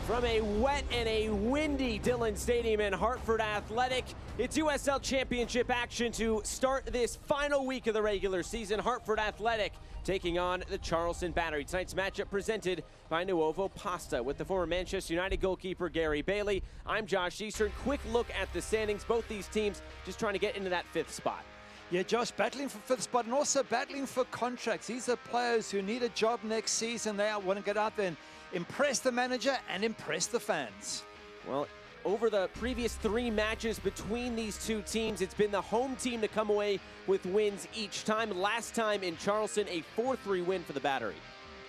From a wet and a windy Dillon Stadium in Hartford Athletic, it's USL Championship action to start this final week of the regular season. Hartford Athletic taking on the Charleston Battery. Tonight's matchup presented by Nuovo Pasta with the former Manchester United goalkeeper Gary Bailey. I'm Josh Eastern. Quick look at the standings. Both these teams just trying to get into that fifth spot. Yeah, Josh, battling for fifth spot and also battling for contracts. These are players who need a job next season. They want to get out there and impress the manager and impress the fans. Well, over the previous 3 matches between these two teams, it's been the home team to come away with wins each time. Last time in Charleston, a 4-3 win for the Battery.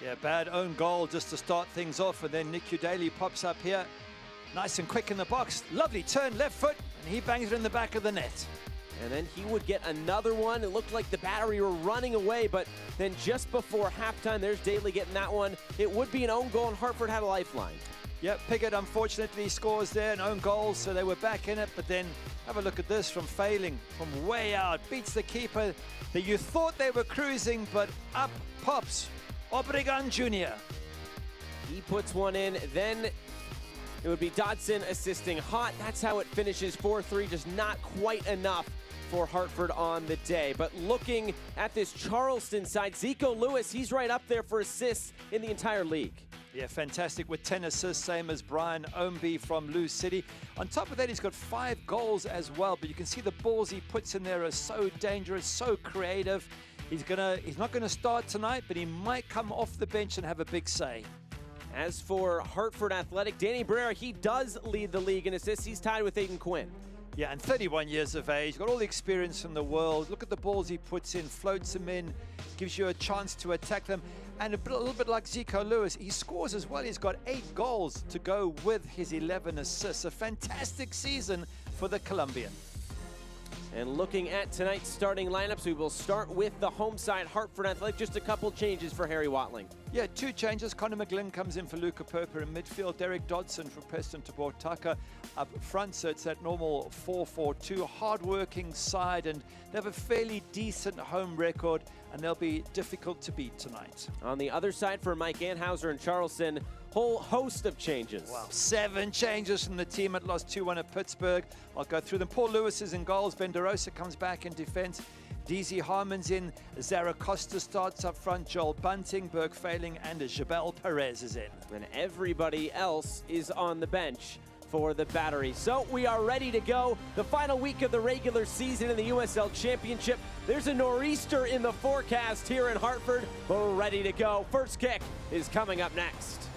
Yeah, bad own goal just to start things off, and then Nick Udaley pops up here. Nice and quick in the box. Lovely turn, left foot, and he bangs it in the back of the net. And then he would get another one. It looked like the Battery were running away, but then just before halftime, there's Daly getting that one. It would be an own goal, and Hartford had a lifeline. Yep, Piggott unfortunately scores there, an own goal, so they were back in it. But then have a look at this from Failing, from way out, beats the keeper. That you thought they were cruising, but up pops Obregon Jr. He puts one in, then it would be Dodson assisting Hott. That's how it finishes, 4-3, just not quite enough for Hartford on the day. But looking at this Charleston side, Zico Lewis, he's right up there for assists in the entire league. Yeah, fantastic with 10 assists, same as Brian Omby from Lou City. On top of that, he's got 5 goals as well, but you can see the balls he puts in there are so dangerous, so creative. He's not gonna start tonight, but he might come off the bench and have a big say. As for Hartford Athletic, Danny Barrera, he does lead the league in assists. He's tied with Aiden Quinn. Yeah, and 31 years of age, got all the experience in the world. Look at the balls he puts in, floats them in, gives you a chance to attack them. And a little bit like Zico Lewis, he scores as well. He's got 8 goals to go with his 11 assists. A fantastic season for the Colombian. And looking at tonight's starting lineups, we will start with the home side, Hartford Athletic. Just a couple changes for Harry Watling. Yeah, 2 changes. Connor McGlynn comes in for Luca Perper in midfield. Derek Dodson for Preston Tabortaka up front. So it's that normal 4-4-2, hard-working side, and they have a fairly decent home record, and they'll be difficult to beat tonight. On the other side for Mike Anhauser and Charleston, whole host of changes. Wow, 7 changes from the team that lost 2-1 at Pittsburgh. I'll go through them. Paul Lewis is in goals. Ben DeRosa comes back in defense. DZ Harmon's in. Zara Costa starts up front. Joel Bunting, Burke Failing, and Jabel Perez is in. And everybody else is on the bench for the Battery. So we are ready to go. The final week of the regular season in the USL Championship. There's a nor'easter in the forecast here in Hartford, but we're ready to go. First kick is coming up next.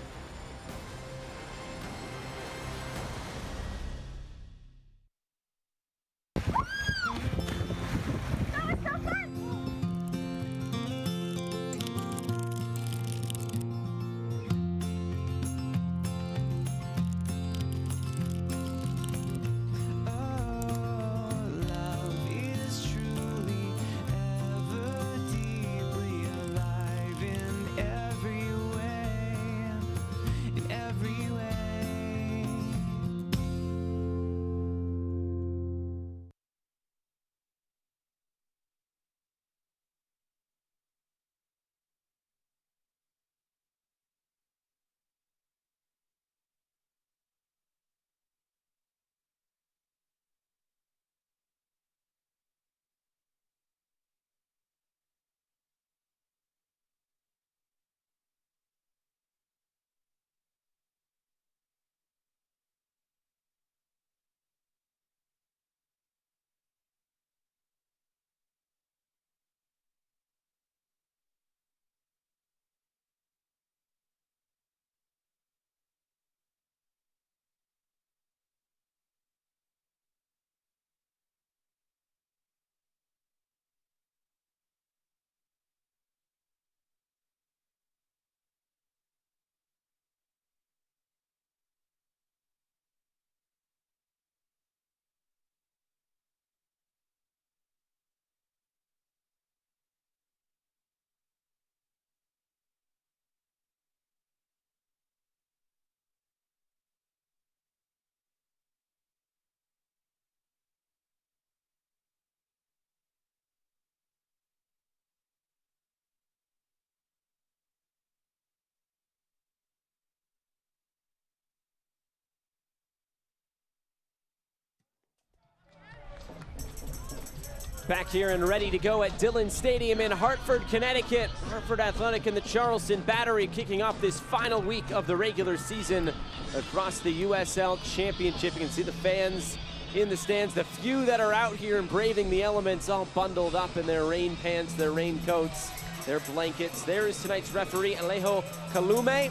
Back here and ready to go at Dillon Stadium in Hartford, Connecticut. Hartford Athletic and the Charleston Battery kicking off this final week of the regular season across the USL Championship. You can see the fans in the stands, the few that are out here and braving the elements, all bundled up in their rain pants, their raincoats, their blankets. There is tonight's referee, Alejo Kalume.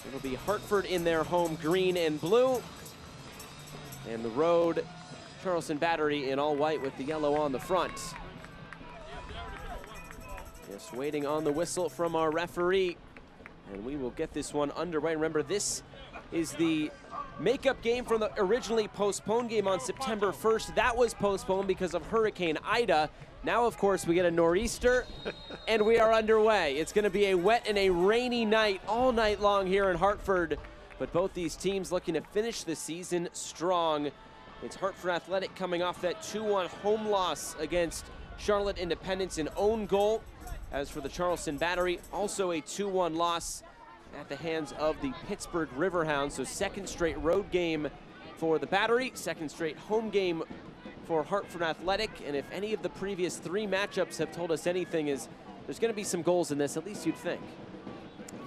It'll be Hartford in their home green and blue. And the road, Charleston Battery in all white with the yellow on the front. Just waiting on the whistle from our referee. And we will get this one underway. Remember, this is the makeup game from the originally postponed game on September 1st. That was postponed because of Hurricane Ida. Now, of course, we get a nor'easter, and we are underway. It's going to be a wet and a rainy night all night long here in Hartford. But both these teams looking to finish the season strong. It's Hartford Athletic coming off that 2-1 home loss against Charlotte Independence, an own goal. As for the Charleston Battery, also a 2-1 loss at the hands of the Pittsburgh Riverhounds. So second straight road game for the Battery, second straight home game for Hartford Athletic. And if any of the previous three matchups have told us anything, is there's going to be some goals in this, at least you'd think.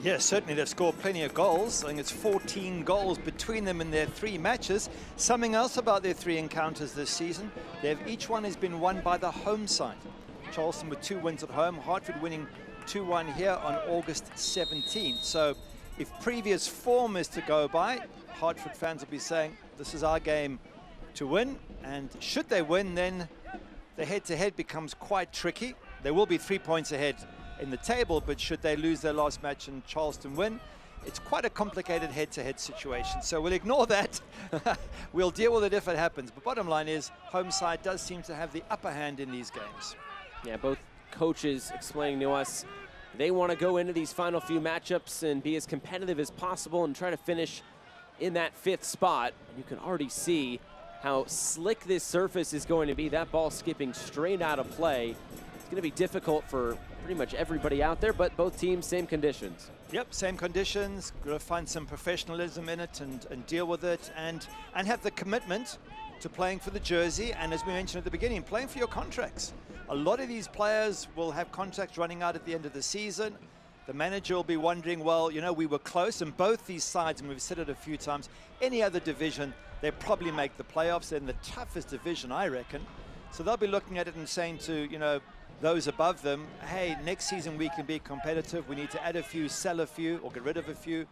Yes, certainly they've scored plenty of goals. I think it's 14 goals between them in their three matches. Something else about their three encounters this season, each one has been won by the home side. Charleston with 2 wins at home, Hartford winning 2-1 here on August 17th. So if previous form is to go by, Hartford fans will be saying, this is our game to win. And should they win, then the head-to-head becomes quite tricky. They will be 3 points ahead in the table, but should they lose their last match and Charleston win, it's quite a complicated head-to-head situation. So we'll ignore that. We'll deal with it if it happens. But bottom line is, home side does seem to have the upper hand in these games. Yeah, both coaches explaining to us they want to go into these final few matchups and be as competitive as possible and try to finish in that 5th spot. And you can already see how slick this surface is going to be. That ball skipping straight out of play. It's going to be difficult for pretty much everybody out there, but both teams, same conditions. Yep, same conditions. Got to find some professionalism in it and deal with it and have the commitment to playing for the jersey, and as we mentioned at the beginning, playing for your contracts. A lot of these players will have contracts running out at the end of the season. The manager will be wondering, well, you know, we were close, and both these sides, and we've said it a few times, any other division, they probably make the playoffs. They're in the toughest division, I reckon. So they'll be looking at it and saying to, you know, those above them, hey, next season we can be competitive. We need to add a few, sell a few, or get rid of a few.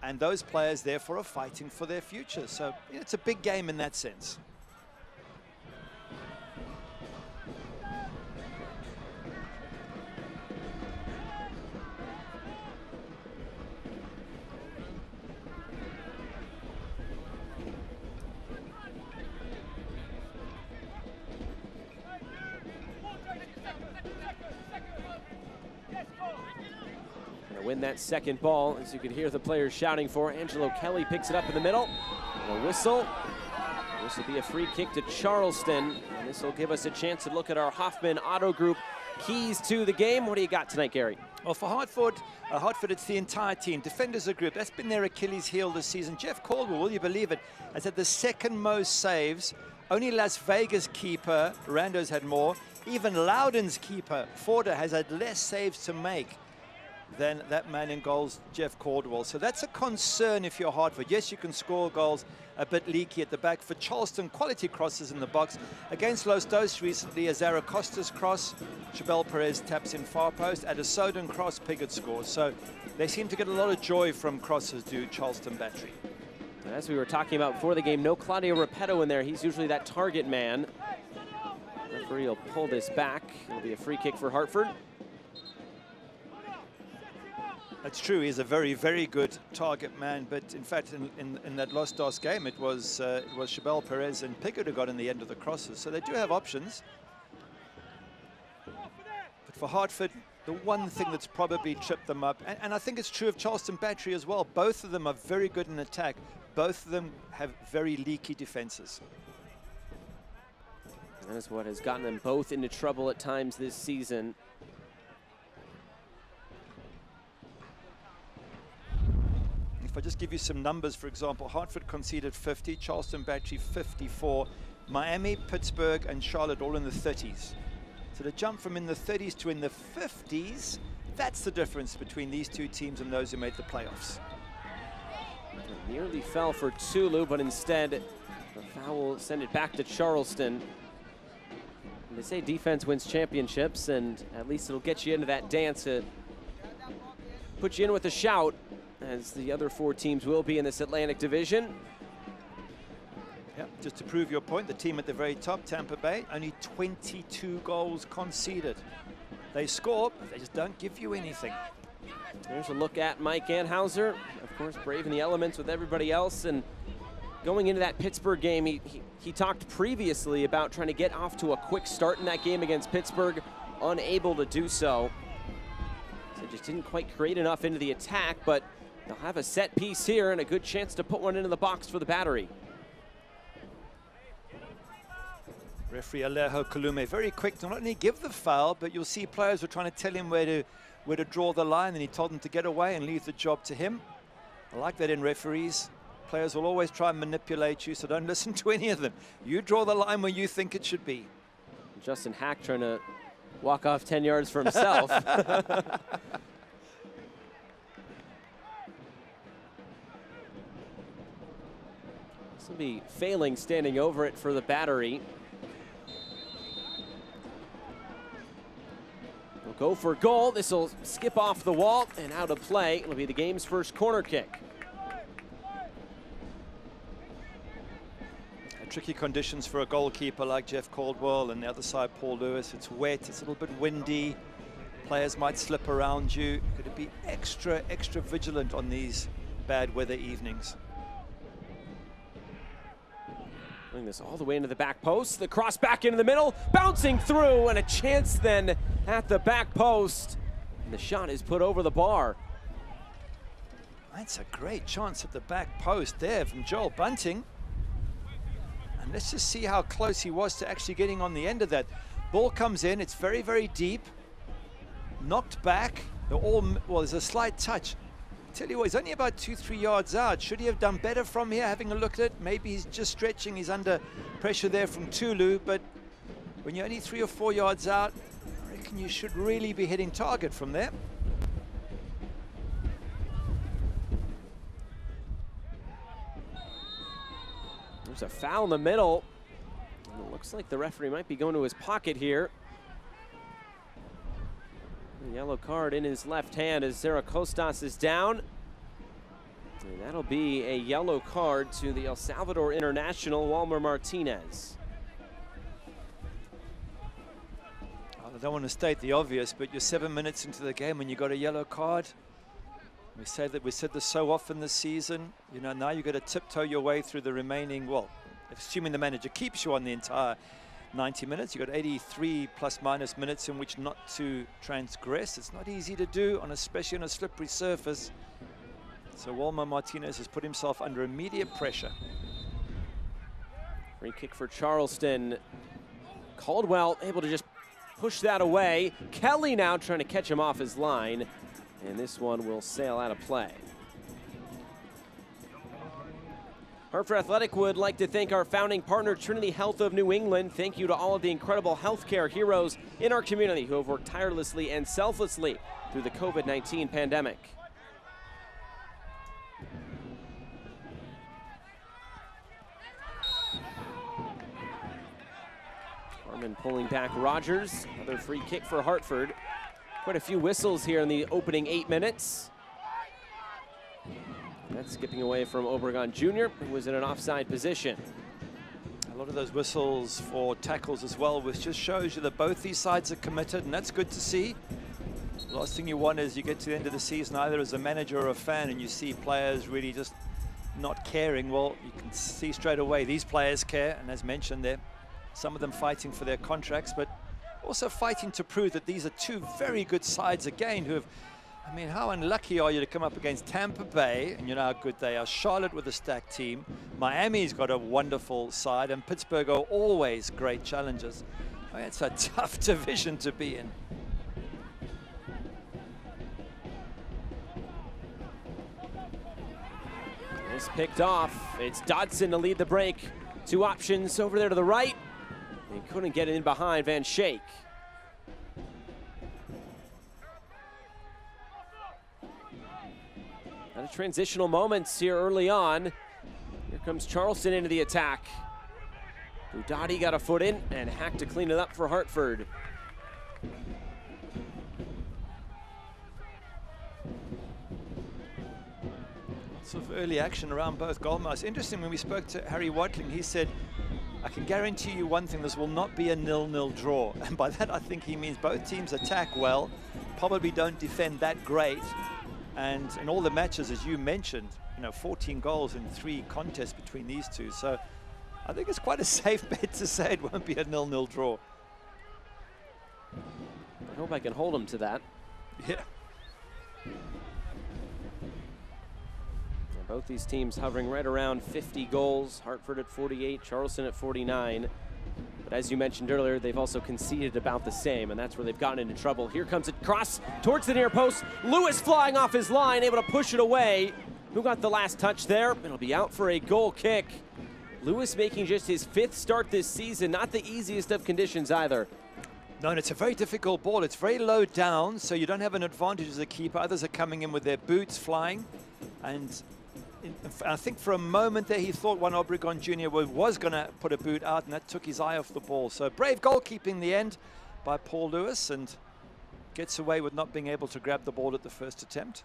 And those players, therefore, are fighting for their future. So you know, it's a big game in that sense. Win that second ball, as you can hear the players shouting for. Angelo Kelly picks it up in the middle. And a whistle. This will be a free kick to Charleston. And this will give us a chance to look at our Hoffman Auto Group keys to the game. What do you got tonight, Gary? Well, for Hartford, it's the entire team. Defenders are group. That's been their Achilles heel this season. Jeff Caldwell, will you believe it, has had the second most saves. Only Las Vegas keeper, Rando's had more. Even Loudoun's keeper, Forder, has had less saves to make than that man in goals, Jeff Caldwell. So that's a concern if you're Hartford. Yes, you can score goals, a bit leaky at the back. For Charleston, quality crosses in the box. Against Los Dos recently, a Zaracosta's cross, Chabel Perez taps in far post. At a Soden cross, Piggott scores. So they seem to get a lot of joy from crosses, do Charleston Battery. As we were talking about before the game, no Claudio Repetto in there. He's usually that target man. Referee will pull this back. It'll be a free kick for Hartford. That's true. He's a very, very good target man. But in fact, in that Los Dos game, it was Chabel Perez and Piggott who got in the end of the crosses. So they do have options. But for Hartford, the one thing that's probably tripped them up, and I think it's true of Charleston Battery as well, both of them are very good in attack. Both of them have very leaky defenses. That is what has gotten them both into trouble at times this season. If I just give you some numbers, for example, Hartford conceded 50, Charleston Battery 54. Miami, Pittsburgh, and Charlotte all in the 30s. So to jump from in the 30s to in the 50s, that's the difference between these two teams and those who made the playoffs. Nearly fell for Tulu, but instead the foul will send it back to Charleston. They say defense wins championships, and at least it'll get you into that dance to put you in with a shout, as the other four teams will be in this Atlantic Division. Yeah, just to prove your point, the team at the very top, Tampa Bay, only 22 goals conceded. They score, but they just don't give you anything. There's a look at Mike Anhauser, of course, braving the elements with everybody else. And going into that Pittsburgh game, he talked previously about trying to get off to a quick start in that game against Pittsburgh, unable to do so. So just didn't quite create enough into the attack, but they'll have a set piece here and a good chance to put one into the box for the Battery. Referee Alejo Kalume, very quick to not only give the foul, but you'll see players were trying to tell him where to draw the line, and he told them to get away and leave the job to him. I like that in referees. Players will always try and manipulate you, so don't listen to any of them. You draw the line where you think it should be. Justin Hack trying to walk off 10 yards for himself. This will be failing standing over it for the Battery. They'll go for goal. This will skip off the wall and out of play. It'll be the game's first corner kick. Tricky conditions for a goalkeeper like Jeff Caldwell, and the other side Paul Lewis. It's wet, it's a little bit windy. Players might slip around you. You've got to be extra vigilant on these bad weather evenings. Bring this all the way into the back post. The cross back into the middle, bouncing through, and a chance then at the back post. And the shot is put over the bar. That's a great chance at the back post there from Joel Bunting. And let's just see how close he was to actually getting on the end of that. Ball comes in, it's very deep. Knocked back. They're all, well, there's a slight touch. Tell you what, he's only about 2-3 yards out. Should he have done better from here, having a look at it? Maybe he's just stretching. He's under pressure there from Tulu, but when you're only 3 or 4 yards out, I reckon you should really be hitting target from there. There's a foul in the middle. And it looks like the referee might be going to his pocket here. The yellow card in his left hand as Zara Costas is down. And that'll be a yellow card to the El Salvador international, Walmer Martinez. I don't want to state the obvious, but you're 7 minutes into the game and you got a yellow card. We said this so often this season. You know, now you've got to tiptoe your way through the remaining, well, assuming the manager keeps you on the entire 90 minutes. You've got 83 plus minus minutes in which not to transgress. It's not easy to do, especially on a slippery surface. So Walmer Martinez has put himself under immediate pressure. Free kick for Charleston. Caldwell able to just push that away. Kelly now trying to catch him off his line. And this one will sail out of play. Hartford Athletic would like to thank our founding partner, Trinity Health of New England. Thank you to all of the incredible healthcare heroes in our community who have worked tirelessly and selflessly through the COVID-19 pandemic. Harmon pulling back Rogers. Another free kick for Hartford. Quite a few whistles here in the opening 8 minutes. That's skipping away from Obregon Jr., who was in an offside position. A lot of those whistles for tackles as well, which just shows you that both these sides are committed, and that's good to see. The last thing you want is you get to the end of the season, either as a manager or a fan, and you see players really just not caring. Well, you can see straight away these players care, and as mentioned there, some of them fighting for their contracts, but also fighting to prove that these are two very good sides again who have, I mean, how unlucky are you to come up against Tampa Bay, and you know how good they are, Charlotte with a stacked team, Miami's got a wonderful side, and Pittsburgh are always great challengers. I mean, it's a tough division to be in. It's picked off. It's Dodson to lead the break. Two options over there to the right. He couldn't get in behind Van Schaik. Lot of transitional moments here early on. Here comes Charleston into the attack. Budati got a foot in and hacked to clean it up for Hartford. Lots of early action around both goalmouths. Interesting, when we spoke to Harry Watling, he said, I can guarantee you one thing, this will not be a 0-0 draw. And by that, I think he means both teams attack well, probably don't defend that great. And in all the matches, as you mentioned, 14 goals in 3 contests between these two. So I think it's quite a safe bet to say it won't be a 0-0 draw. I hope I can hold him to that. Yeah. Both these teams hovering right around 50 goals. Hartford at 48, Charleston at 49. But as you mentioned earlier, they've also conceded about the same, and that's where they've gotten into trouble. Here comes a cross towards the near post. Lewis flying off his line, able to push it away. Who got the last touch there? It'll be out for a goal kick. Lewis making just his 5th start this season. Not the easiest of conditions either. No, and it's a very difficult ball. It's very low down, so you don't have an advantage as a keeper. Others are coming in with their boots flying. And I think for a moment there he thought Juan Obregon Jr. was going to put a boot out, and that took his eye off the ball. So brave goalkeeping in the end by Paul Lewis, and gets away with not being able to grab the ball at the first attempt.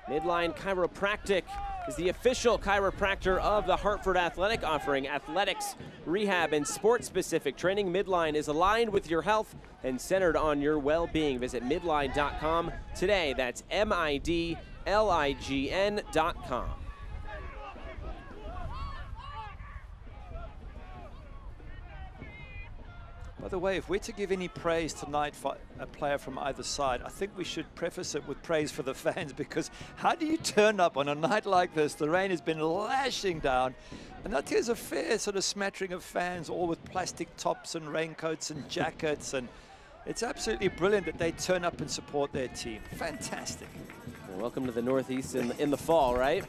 Midline Chiropractic is the official chiropractor of the Hartford Athletic, offering athletics, rehab, and sports-specific training. Midline is aligned with your health and centered on your well-being. Visit midline.com today. That's MIDLIGN.com. By the way, if we're to give any praise tonight for a player from either side, I think we should preface it with praise for the fans, because how do you turn up on a night like this? The rain has been lashing down, and that is a fair sort of smattering of fans, all with plastic tops and raincoats and jackets, and it's absolutely brilliant that they turn up and support their team. Fantastic. Well, welcome to the Northeast in the fall, right?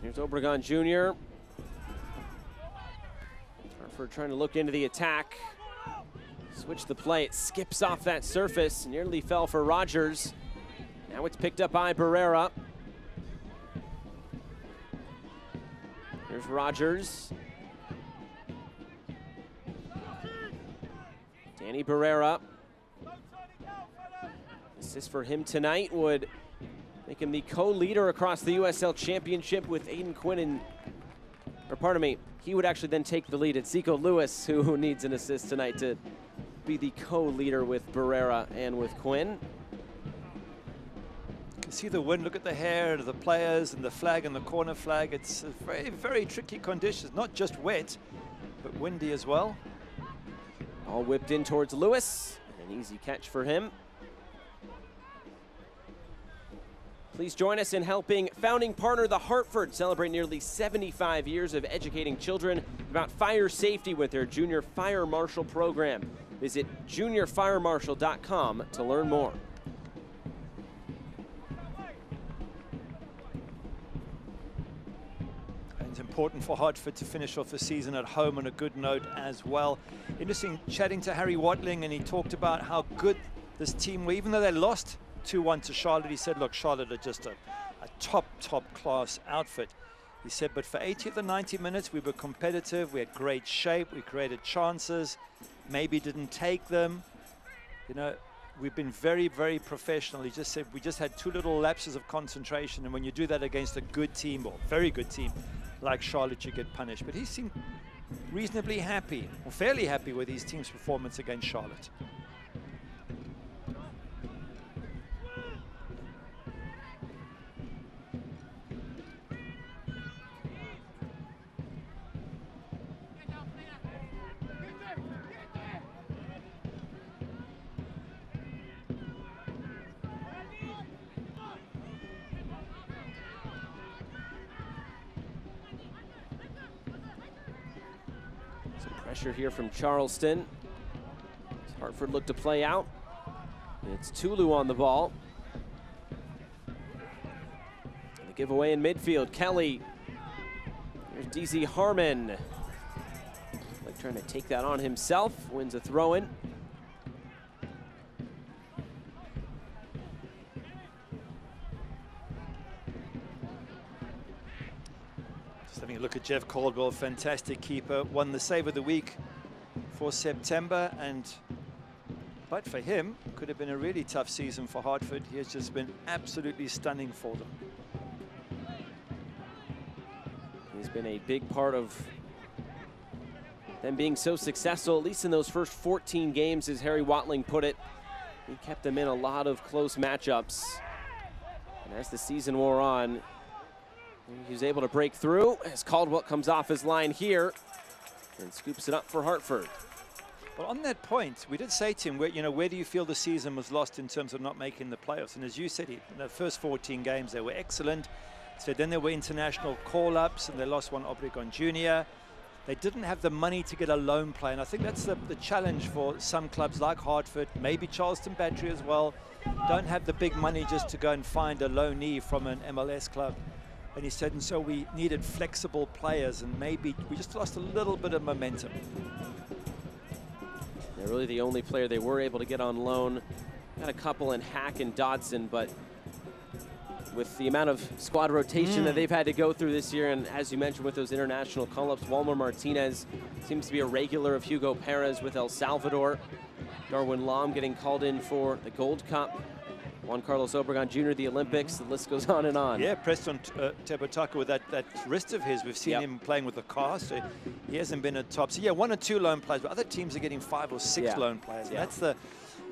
Here's Obregon Jr. Hartford trying to look into the attack. Switch the play, it skips off that surface. Nearly fell for Rogers. Now it's picked up by Barrera. Here's Rogers. Danny Barrera. Assist for him tonight would make him the co-leader across the USL Championship with Aiden Quinn and, or pardon me, he would actually then take the lead. It's Zico Lewis who needs an assist tonight to be the co-leader with Barrera and with Quinn. You can see the wind, look at the hair of the players and the flag and the corner flag. It's a very, very tricky conditions, not just wet, but windy as well. All whipped in towards Lewis, an easy catch for him. Please join us in helping founding partner the Hartford celebrate nearly 75 years of educating children about fire safety with their Junior Fire Marshal program. Visit juniorfiremarshal.com to learn more. And it's important for Hartford to finish off the season at home on a good note as well. Interesting chatting to Harry Watling, and he talked about how good this team were, even though they lost 2-1 to Charlotte. He said, look, Charlotte are just a top class outfit. He said, but for 80 of the 90 minutes, we were competitive. We had great shape. We created chances. Maybe didn't take them. You know, we've been very, very professional. He just said, we just had 2 little lapses of concentration. And when you do that against a good team, or very good team, like Charlotte, you get punished. But he seemed reasonably happy, or fairly happy with his team's performance against Charlotte. Pressure here from Charleston. Hartford look to play out. It's Tulu on the ball. The giveaway in midfield, Kelly. Here's DZ Harmon. Like trying to take that on himself, wins a throw-in. Just having a look at Jeff Caldwell, fantastic keeper, won the Save of the Week for September, but for him, could have been a really tough season for Hartford. He has just been absolutely stunning for them. He's been a big part of them being so successful, at least in those first 14 games, as Harry Watling put it. He kept them in a lot of close matchups. And as the season wore on, he was able to break through as Caldwell comes off his line here and scoops it up for Hartford. Well, on that point, we did say to him, where do you feel the season was lost in terms of not making the playoffs? And as you said, in the first 14 games, they were excellent. So then there were international call-ups, and they lost one Obregon Jr. They didn't have the money to get a loan player, and I think that's the challenge for some clubs like Hartford, maybe Charleston Battery as well. Don't have the big money just to go and find a loanee from an MLS club. And he said, and so we needed flexible players, and maybe we just lost a little bit of momentum. They're really the only player they were able to get on loan. Got a couple in Hack and Dodson, but with the amount of squad rotation that they've had to go through this year, and as you mentioned with those international call-ups, Walmer Martinez seems to be a regular of Hugo Perez with El Salvador. Darwin Lam getting called in for the Gold Cup. Juan Carlos Obregon Jr., the Olympics, the list goes on and on. Yeah, Preston Tebotaka with that wrist of his. We've seen him playing with the cast. So he hasn't been at top. So yeah, 1 or 2 loan players, but other teams are getting 5 or 6 loan players. And that's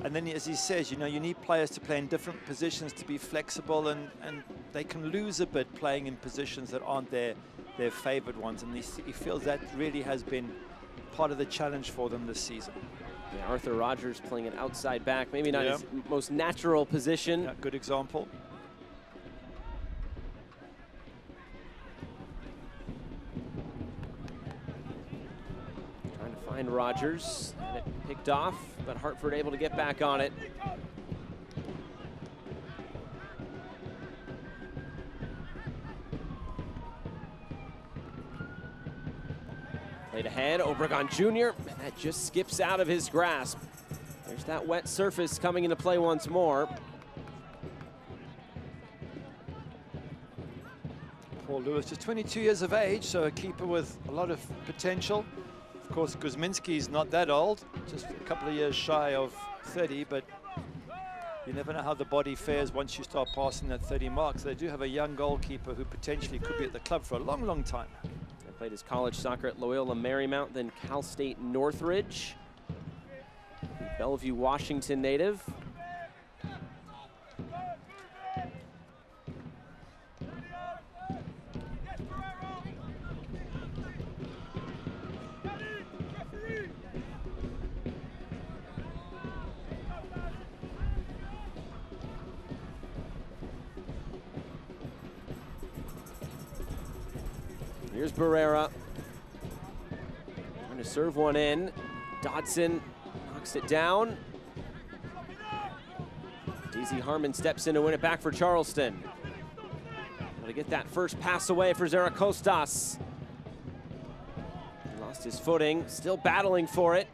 and then as he says, you need players to play in different positions to be flexible, and they can lose a bit playing in positions that aren't their favored ones. And he feels that really has been part of the challenge for them this season. Yeah, Arthur Rogers playing an outside back, maybe not his most natural position. Yeah, good example. Trying to find Rogers, and it picked off, but Hartford able to get back on it. Played ahead, Obregon Jr., and that just skips out of his grasp. There's that wet surface coming into play once more. Paul Lewis, just 22 years of age, so a keeper with a lot of potential. Of course, Kuzminski's not that old, just a couple of years shy of 30, but you never know how the body fares once you start passing that 30 mark. So they do have a young goalkeeper who potentially could be at the club for a long, long time. Played his college soccer at Loyola Marymount, then Cal State Northridge. Bellevue, Washington native. Here's Barrera. Trying to serve one in. Dodson knocks it down. DZ Harmon steps in to win it back for Charleston. Able to get that first pass away for Zaracostas. He lost his footing, still battling for it.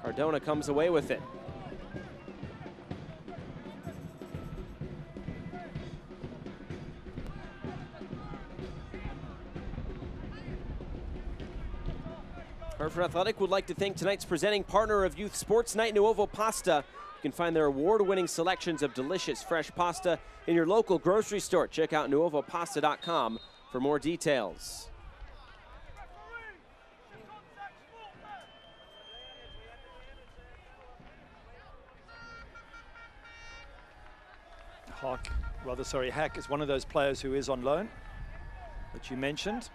Cardona comes away with it. Hartford Athletic would like to thank tonight's presenting partner of Youth Sports Night, Nuovo Pasta. You can find their award-winning selections of delicious fresh pasta in your local grocery store. Check out nuovopasta.com for more details. Hack is one of those players who is on loan that you mentioned.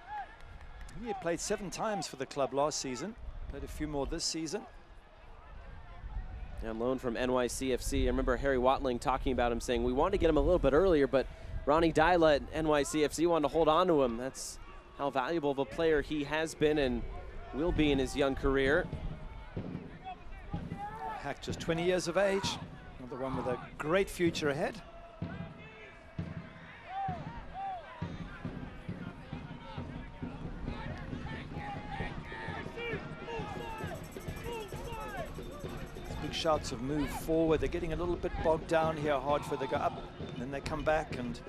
He played 7 times for the club last season, played a few more this season. On loan from NYCFC. I remember Harry Watling talking about him, saying we wanted to get him a little bit earlier, but Ronnie Dyla at NYCFC wanted to hold on to him. That's how valuable of a player he has been, and will be in his young career. Hack just 20 years of age. Another one with a great future ahead. Big shouts of move forward. They're getting a little bit bogged down here, Hartford. They go up and then they come back, and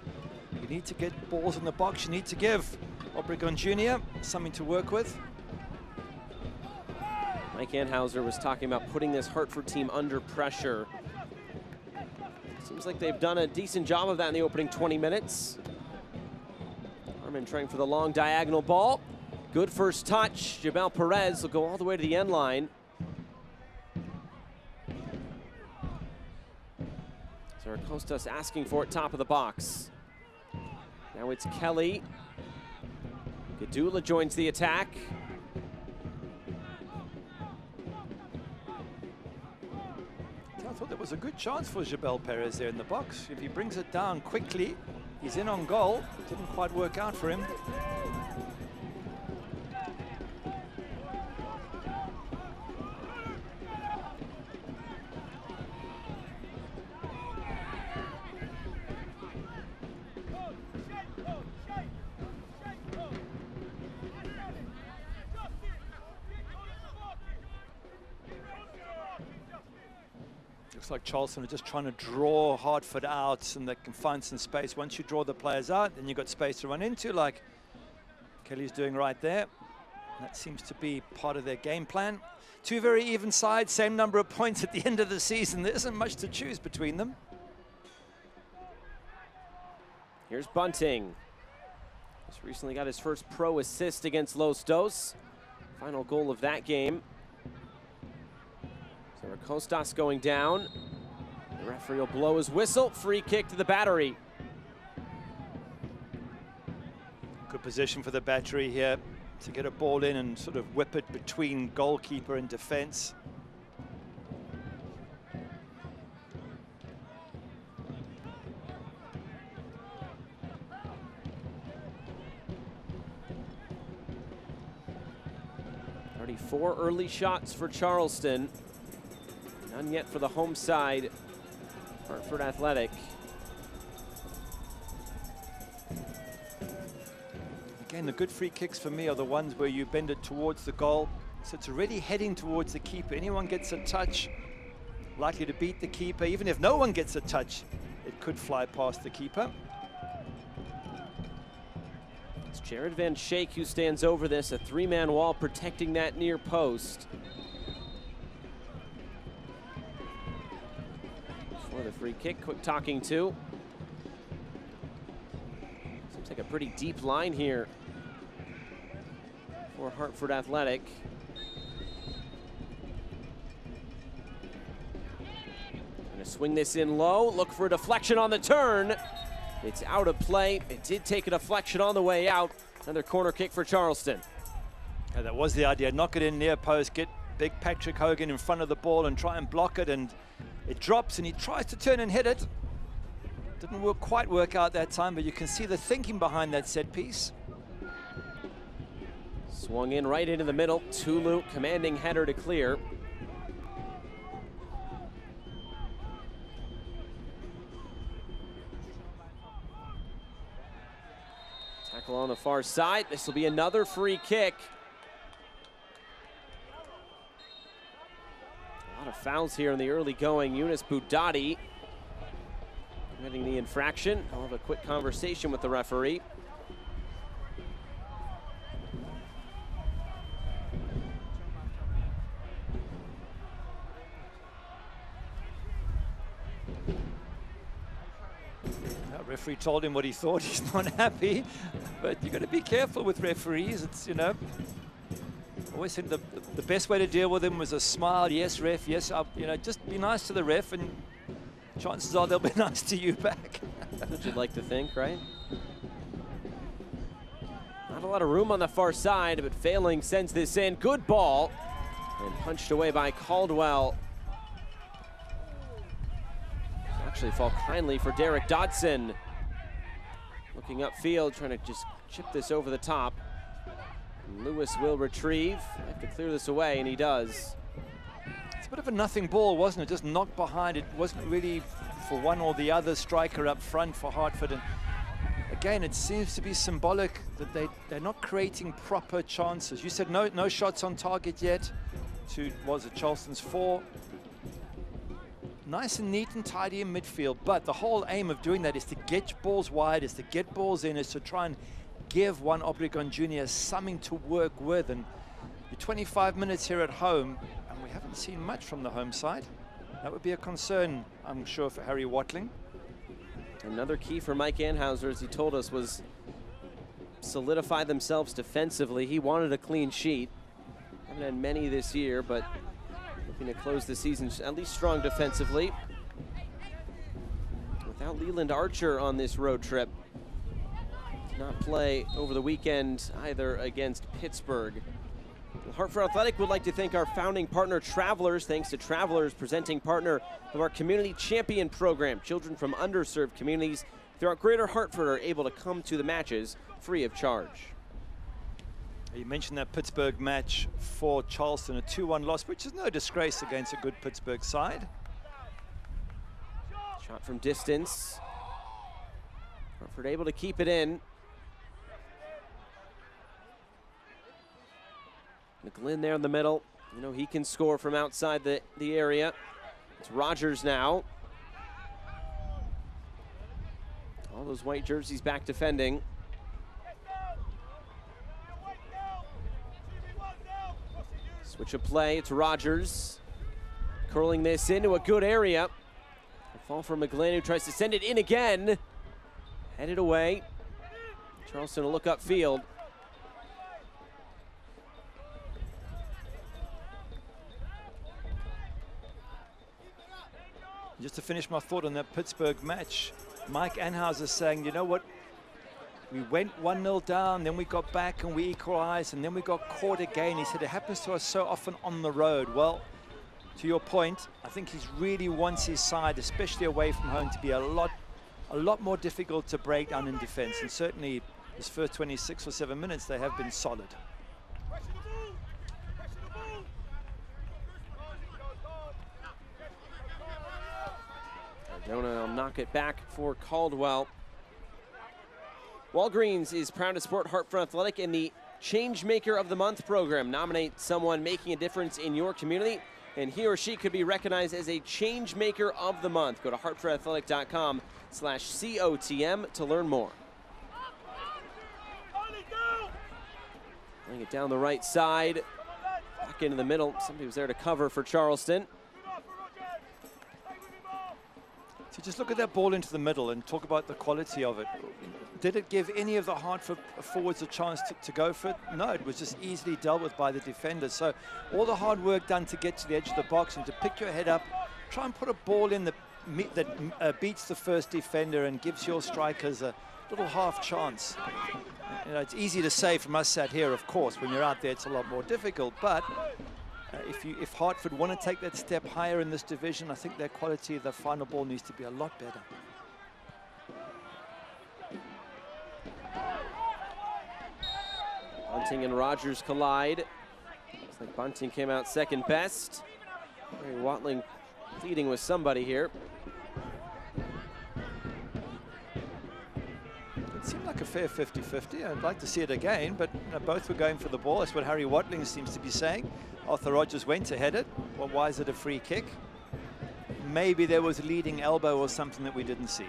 you need to get balls in the box. You need to give Obregon Jr. something to work with. Mike Anhauser was talking about putting this Hartford team under pressure. Seems like they've done a decent job of that in the opening 20 minutes. Harmon trying for the long diagonal ball. Good first touch. Jabel Perez will go all the way to the end line. Zaracostas asking for it top of the box. Now it's Kelly. Gadula joins the attack. I thought there was a good chance for Jabel Perez there in the box. If he brings it down quickly, he's in on goal. Didn't quite work out for him. 'Looks like Charleston are just trying to draw Hartford out and they can find some space. Once you draw the players out, then you've got space to run into, like Kelly's doing right there. That seems to be part of their game plan. Two very even sides, same number of points at the end of the season. There isn't much to choose between them. Here's Bunting. Just recently got his first pro assist against Los Dos. Final goal of that game. Zaracostas going down. The referee will blow his whistle. Free kick to the Battery. Good position for the Battery here to get a ball in and sort of whip it between goalkeeper and defense. Already 4 early shots for Charleston. None yet for the home side, Hartford Athletic. Again, the good free kicks for me are the ones where you bend it towards the goal. So it's already heading towards the keeper. Anyone gets a touch, likely to beat the keeper. Even if no one gets a touch, it could fly past the keeper. It's Jared Van Schaik who stands over this, a 3-man wall protecting that near post. For the free kick, quick talking to. Seems like a pretty deep line here for Hartford Athletic. Gonna swing this in low, look for a deflection on the turn. It's out of play. It did take a deflection on the way out. Another corner kick for Charleston. Yeah, that was the idea. Knock it in near post, get big Patrick Hogan in front of the ball and try and block it, and it drops and he tries to turn and hit it. Didn't quite work out that time, but you can see the thinking behind that set piece. Swung in right into the middle. Tulu commanding header to clear. Tackle on the far side. This will be another free kick. A lot of fouls here in the early going. Yunus Boudadi committing the infraction. I'll have a quick conversation with the referee. Referee told him what he thought. He's not happy, but you got to be careful with referees. It's, you know, always think the best way to deal with him was a smile. Yes, ref. Yes, you know, just be nice to the ref, and chances are they'll be nice to you back. That's what you'd like to think, right? Not a lot of room on the far side, but Failing sends this in. Good ball, and punched away by Caldwell. Actually fall kindly for Derek Dodson. Looking upfield, trying to just chip this over the top. Lewis will retrieve. Have to clear this away, and he does. It's a bit of a nothing ball, wasn't it? Just knocked behind. It wasn't really for one or the other striker up front for Hartford. And again, it seems to be symbolic that they're not creating proper chances. You said no shots on target yet. Was it Charleston's 4? Nice and neat and tidy in midfield, but the whole aim of doing that is to get balls wide, is to get balls in, is to try and give Juan Obregon Jr. something to work with. And you're 25 minutes here at home, and we haven't seen much from the home side. That would be a concern, I'm sure, for Harry Watling. Another key for Mike Anhauser, as he told us, was solidify themselves defensively. He wanted a clean sheet. Haven't had many this year, but looking to close the season at least strong defensively. Without Leland Archer on this road trip. Did not play over the weekend either against Pittsburgh. Hartford Athletic would like to thank our founding partner, Travelers. Thanks to Travelers, presenting partner of our Community Champion program. Children from underserved communities throughout Greater Hartford are able to come to the matches free of charge. You mentioned that Pittsburgh match for Charleston, a 2-1 loss, which is no disgrace against a good Pittsburgh side. Shot from distance. Hartford able to keep it in. McGlynn there in the middle. You know, he can score from outside the area. It's Rogers now. All those white jerseys back defending. Switch of play, it's Rogers. Curling this into a good area. A fall from McGlynn, who tries to send it in again. Headed away. Charleston will look upfield. Just to finish my thought on that Pittsburgh match, Mike Anhauser saying, you know what, we went 1-0 down, then we got back and we equalized, and then we got caught again. He said it happens to us so often on the road. Well, to your point, I think he really wants his side, especially away from home, to be a lot more difficult to break down in defense. And certainly his first 26 or 7 minutes, they have been solid. Cardona will knock it back for Caldwell. Walgreens is proud to support Hartford Athletic in the Changemaker of the Month program. Nominate someone making a difference in your community, and he or she could be recognized as a Changemaker of the Month. Go to hartfordathletic.com/COTM to learn more. Playing it down the right side, back into the middle. Somebody was there to cover for Charleston. So just look at that ball into the middle and talk about the quality of it. Did it give any of the Hartford forwards a chance to go for it? No, it was just easily dealt with by the defender. So all the hard work done to get to the edge of the box and to pick your head up, try and put a ball in that beats the first defender and gives your strikers a little half chance. You know, it's easy to say from us sat here, of course. When you're out there, it's a lot more difficult. But if Hartford want to take that step higher in this division, I think their quality of the final ball needs to be a lot better. Bunting and Rogers collide. Looks like Bunting came out second best. Harry Watling pleading with somebody here. It seemed like a fair 50-50. I'd like to see it again, but both were going for the ball. That's what Harry Watling seems to be saying. Arthur Rogers went to head it. Well, why is it a free kick? Maybe there was a leading elbow or something that we didn't see.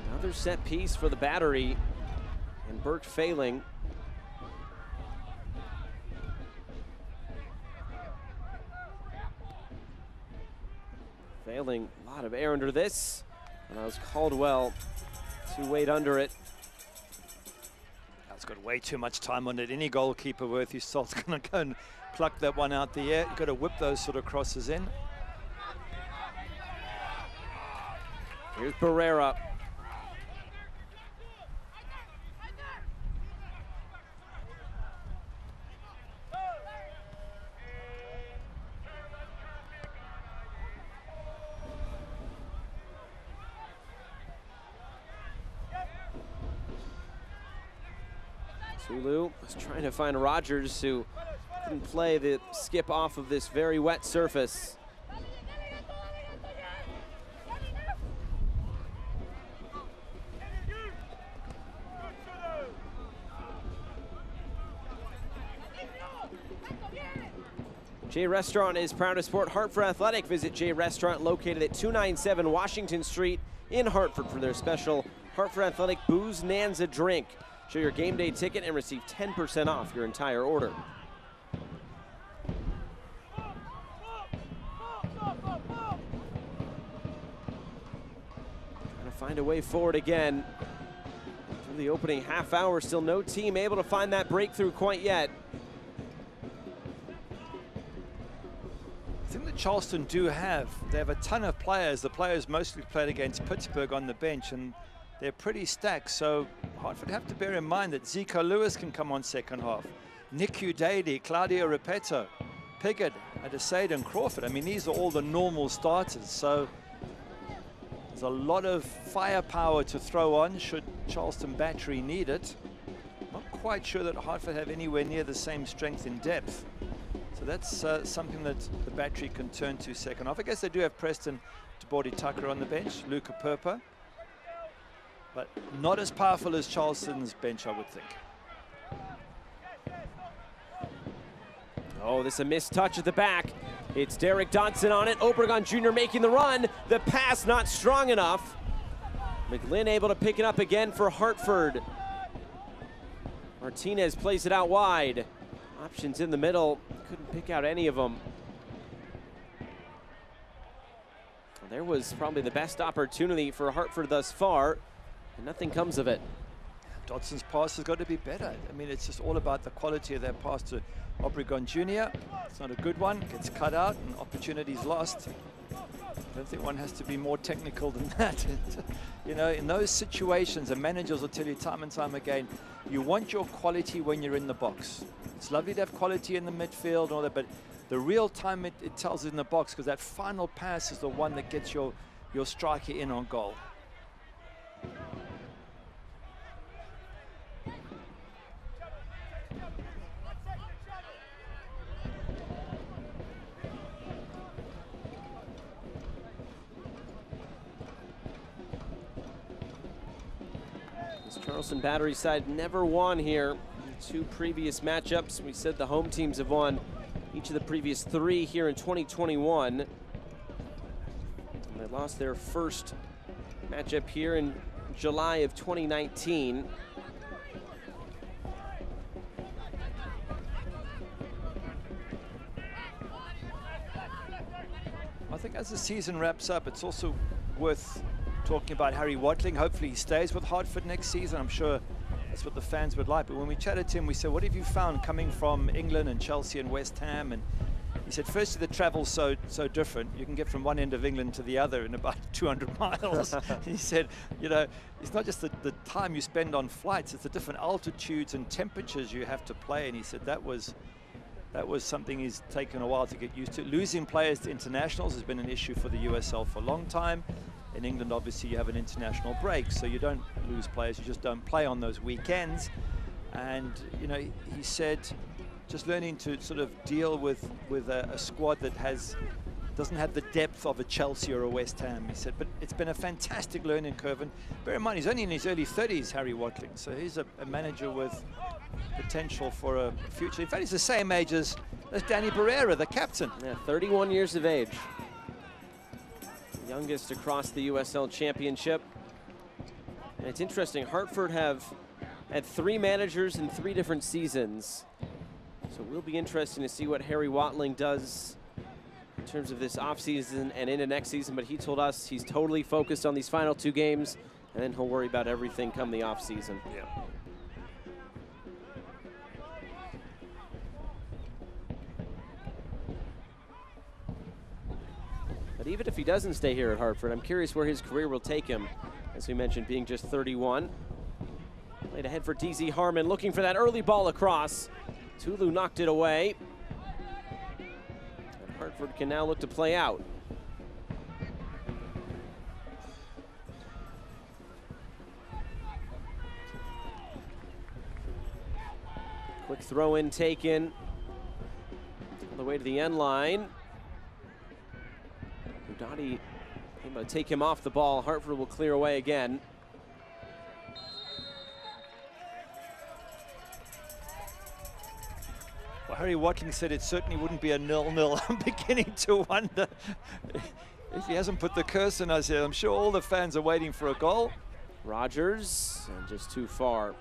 Another set piece for the Battery, and Burke failing. Failing, a lot of air under this. And that was Caldwell to wait under it. That's got way too much time on it. Any goalkeeper worth his salt's going to go and pluck that one out the air. You've got to whip those sort of crosses in. Here's Barrera. Tulu was trying to find Rogers, who couldn't play the skip off of this very wet surface. J Restaurant is proud to support Hartford Athletic. Visit J Restaurant, located at 297 Washington Street in Hartford, for their special Hartford Athletic Booze Nanza drink. Show your game day ticket and receive 10% off your entire order. Trying to find a way forward again. Through the opening half hour, still no team able to find that breakthrough quite yet. I think that Charleston do have. They have a ton of players. The players mostly played against Pittsburgh on the bench, and they're pretty stacked. So Hartford have to bear in mind that Zico Lewis can come on second half. Niku Daly, Claudio Repetto, Piggott, Adesade, and Crawford. I mean, these are all the normal starters. So there's a lot of firepower to throw on should Charleston Battery need it. Not quite sure that Hartford have anywhere near the same strength in depth. So that's something that the Battery can turn to second half. I guess they do have Preston DeBordy Tucker on the bench, Luca Purpa, but not as powerful as Charleston's bench, I would think. Oh, this is a missed touch at the back. It's Derek Dodson on it. Obregon Jr. making the run. The pass not strong enough. McGlynn able to pick it up again for Hartford. Martinez plays it out wide. Options in the middle. Couldn't pick out any of them. There was probably the best opportunity for Hartford thus far, and nothing comes of it. Dodson's pass has got to be better. I mean, it's just all about the quality of that pass to Obregon Jr. It's not a good one. Gets cut out and opportunities lost. I don't think one has to be more technical than that. You know, in those situations, the managers will tell you time and time again, you want your quality when you're in the box. It's lovely to have quality in the midfield and all that, but the real time it tells in the box, because that final pass is the one that gets your striker in on goal. Charleston Battery side never won here. In 2 previous matchups, we said the home teams have won each of the previous 3 here in 2021. And they lost their first matchup here in July of 2019. I think as the season wraps up, it's also worth talking about Harry Watling. Hopefully he stays with Hartford next season. I'm sure that's what the fans would like. But when we chatted to him, we said, what have you found coming from England and Chelsea and West Ham? And he said, firstly, the travel's so different. You can get from one end of England to the other in about 200 miles. He said, you know, it's not just the time you spend on flights, it's the different altitudes and temperatures you have to play. And he said that was something he's taken a while to get used to. Losing players to internationals has been an issue for the USL for a long time. In England, obviously, you have an international break, so you don't lose players, you just don't play on those weekends. And, you know, he said just learning to sort of deal with a squad that doesn't have the depth of a Chelsea or a West Ham. He said, but it's been a fantastic learning curve. And bear in mind, he's only in his early 30s, Harry Watling, so he's a manager with potential for a future. In fact, he's the same age as Danny Barrera, the captain. Yeah, 31 years of age. Youngest across the USL Championship. And it's interesting, Hartford have had 3 managers in 3 different seasons. So it will be interesting to see what Harry Watling does in terms of this offseason and into next season. But he told us he's totally focused on these final 2 games, and then he'll worry about everything come the offseason. Yeah. But even if he doesn't stay here at Hartford, I'm curious where his career will take him. As we mentioned, being just 31. Played ahead for DZ Harmon, looking for that early ball across. Tulu knocked it away. And Hartford can now look to play out. Quick throw in taken. All the way to the end line. Udati able to take him off the ball. Hartford will clear away again. Well, Harry Watling said it certainly wouldn't be a 0-0. I'm beginning to wonder if he hasn't put the curse on us here. I'm sure all the fans are waiting for a goal. Rogers, and just too far.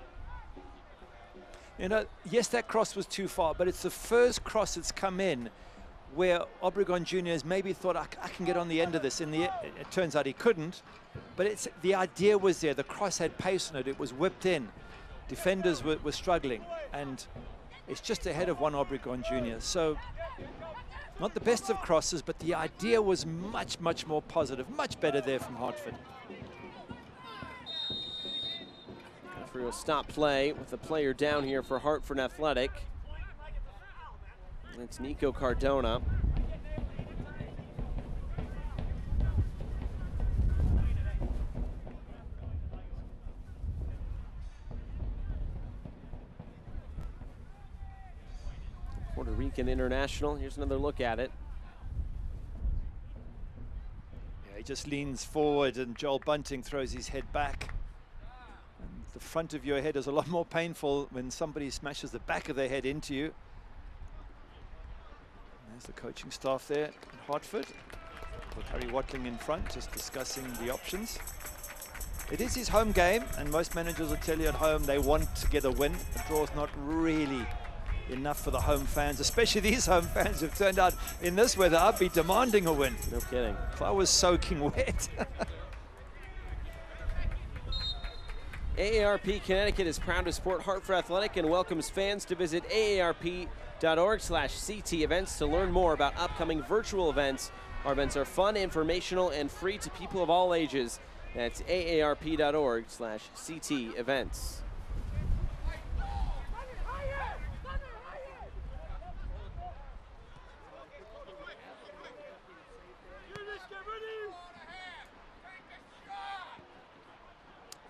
You know, yes, that cross was too far, but it's the first cross that's come in where Obregon Jr. has maybe thought, I can get on the end of this. It turns out he couldn't, but the idea was there. The cross had pace on it. It was whipped in. Defenders were struggling, and it's just ahead of one Obregon Jr. So not the best of crosses, but the idea was much, much more positive, much better there from Hartford. Referee will stop play with the player down here for Hartford Athletic. And it's Nico Cardona. Puerto Rican international. Here's another look at it. Yeah, he just leans forward and Joel Bunting throws his head back. And the front of your head is a lot more painful when somebody smashes the back of their head into you. There's the coaching staff there in Hartford. With Harry Watling in front, just discussing the options. It is his home game, and most managers will tell you at home they want to get a win. The draw's not really enough for the home fans, especially these home fans who've turned out in this weather. I'd be demanding a win. No kidding. If I was soaking wet. AARP Connecticut is proud to support Hartford Athletic and welcomes fans to visit aarp.org/CT events to learn more about upcoming virtual events. Our events are fun, informational, and free to people of all ages. That's aarp.org/CT events.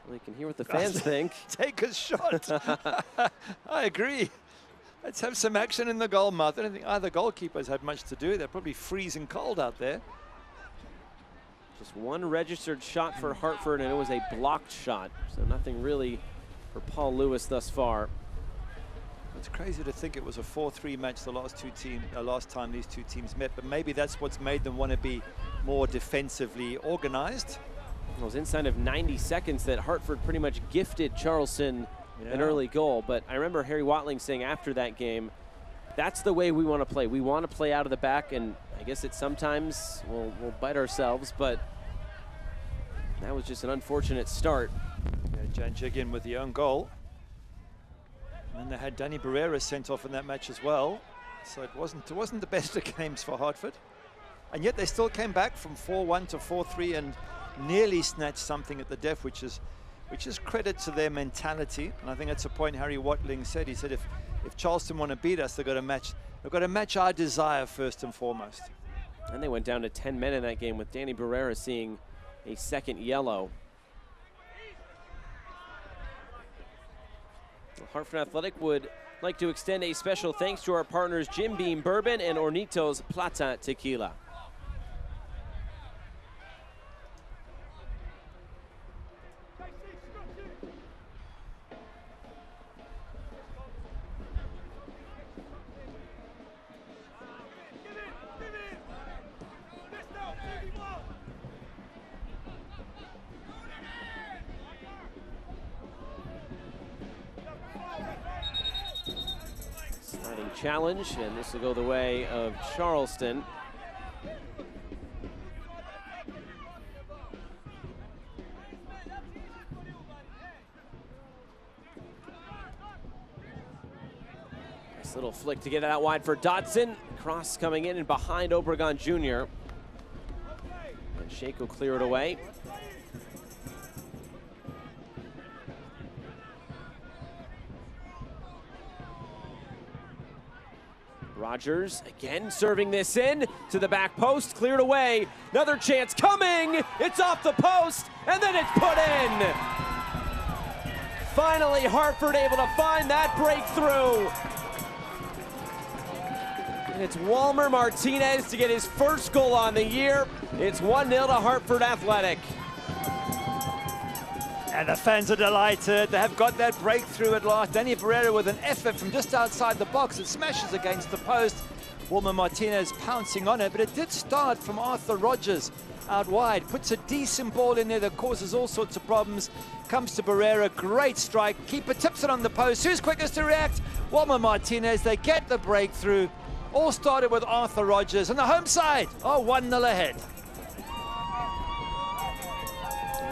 Well, you can hear what the fans think. Take a shot. I agree. Let's have some action in the goal mouth. I don't think either goalkeepers had much to do. They're probably freezing cold out there. Just one registered shot for Hartford, and it was a blocked shot. So nothing really for Paul Lewis thus far. It's crazy to think it was a 4-3 match the last time these two teams met, but maybe that's what's made them want to be more defensively organized. It was inside of 90 seconds that Hartford pretty much gifted Charleston an early goal. But I remember Harry Watling saying after that game, that's the way we want to play. We want to play out of the back, and I guess it sometimes we'll bite ourselves, but that was just an unfortunate start. Yeah, Jan Jiggin with the own goal. And then they had Danny Barrera sent off in that match as well. So it wasn't the best of games for Hartford. And yet they still came back from 4-1 to 4-3 and nearly snatched something at the death, which is credit to their mentality. And I think that's a point Harry Watling said. He said if Charleston want to beat us, they've got to match our desire first and foremost. And they went down to 10 men in that game with Danny Barrera seeing a second yellow. Well, Hartford Athletic would like to extend a special thanks to our partners Jim Beam Bourbon and Hornitos Plata Tequila. Challenge, and this will go the way of Charleston. Nice little flick to get it out wide for Dotson. Cross coming in and behind Obregon Jr. And Shake will clear it away. Rogers again serving this in to the back post, cleared away. Another chance coming. It's off the post, and then it's put in. finally Hartford able to find that breakthrough. And it's Walmer Martinez to get his first goal on the year. It's 1-0 to Hartford Athletic. And the fans are delighted. They have got that breakthrough at last. Danny Barrera with an effort from just outside the box. It smashes against the post. Walmer Martinez pouncing on it, but it did start from Arthur Rogers out wide. Puts a decent ball in there that causes all sorts of problems. Comes to Barrera, great strike. Keeper tips it on the post. Who's quickest to react? Walmer Martinez. They get the breakthrough. All started with Arthur Rogers. And the home side are 1-0 ahead.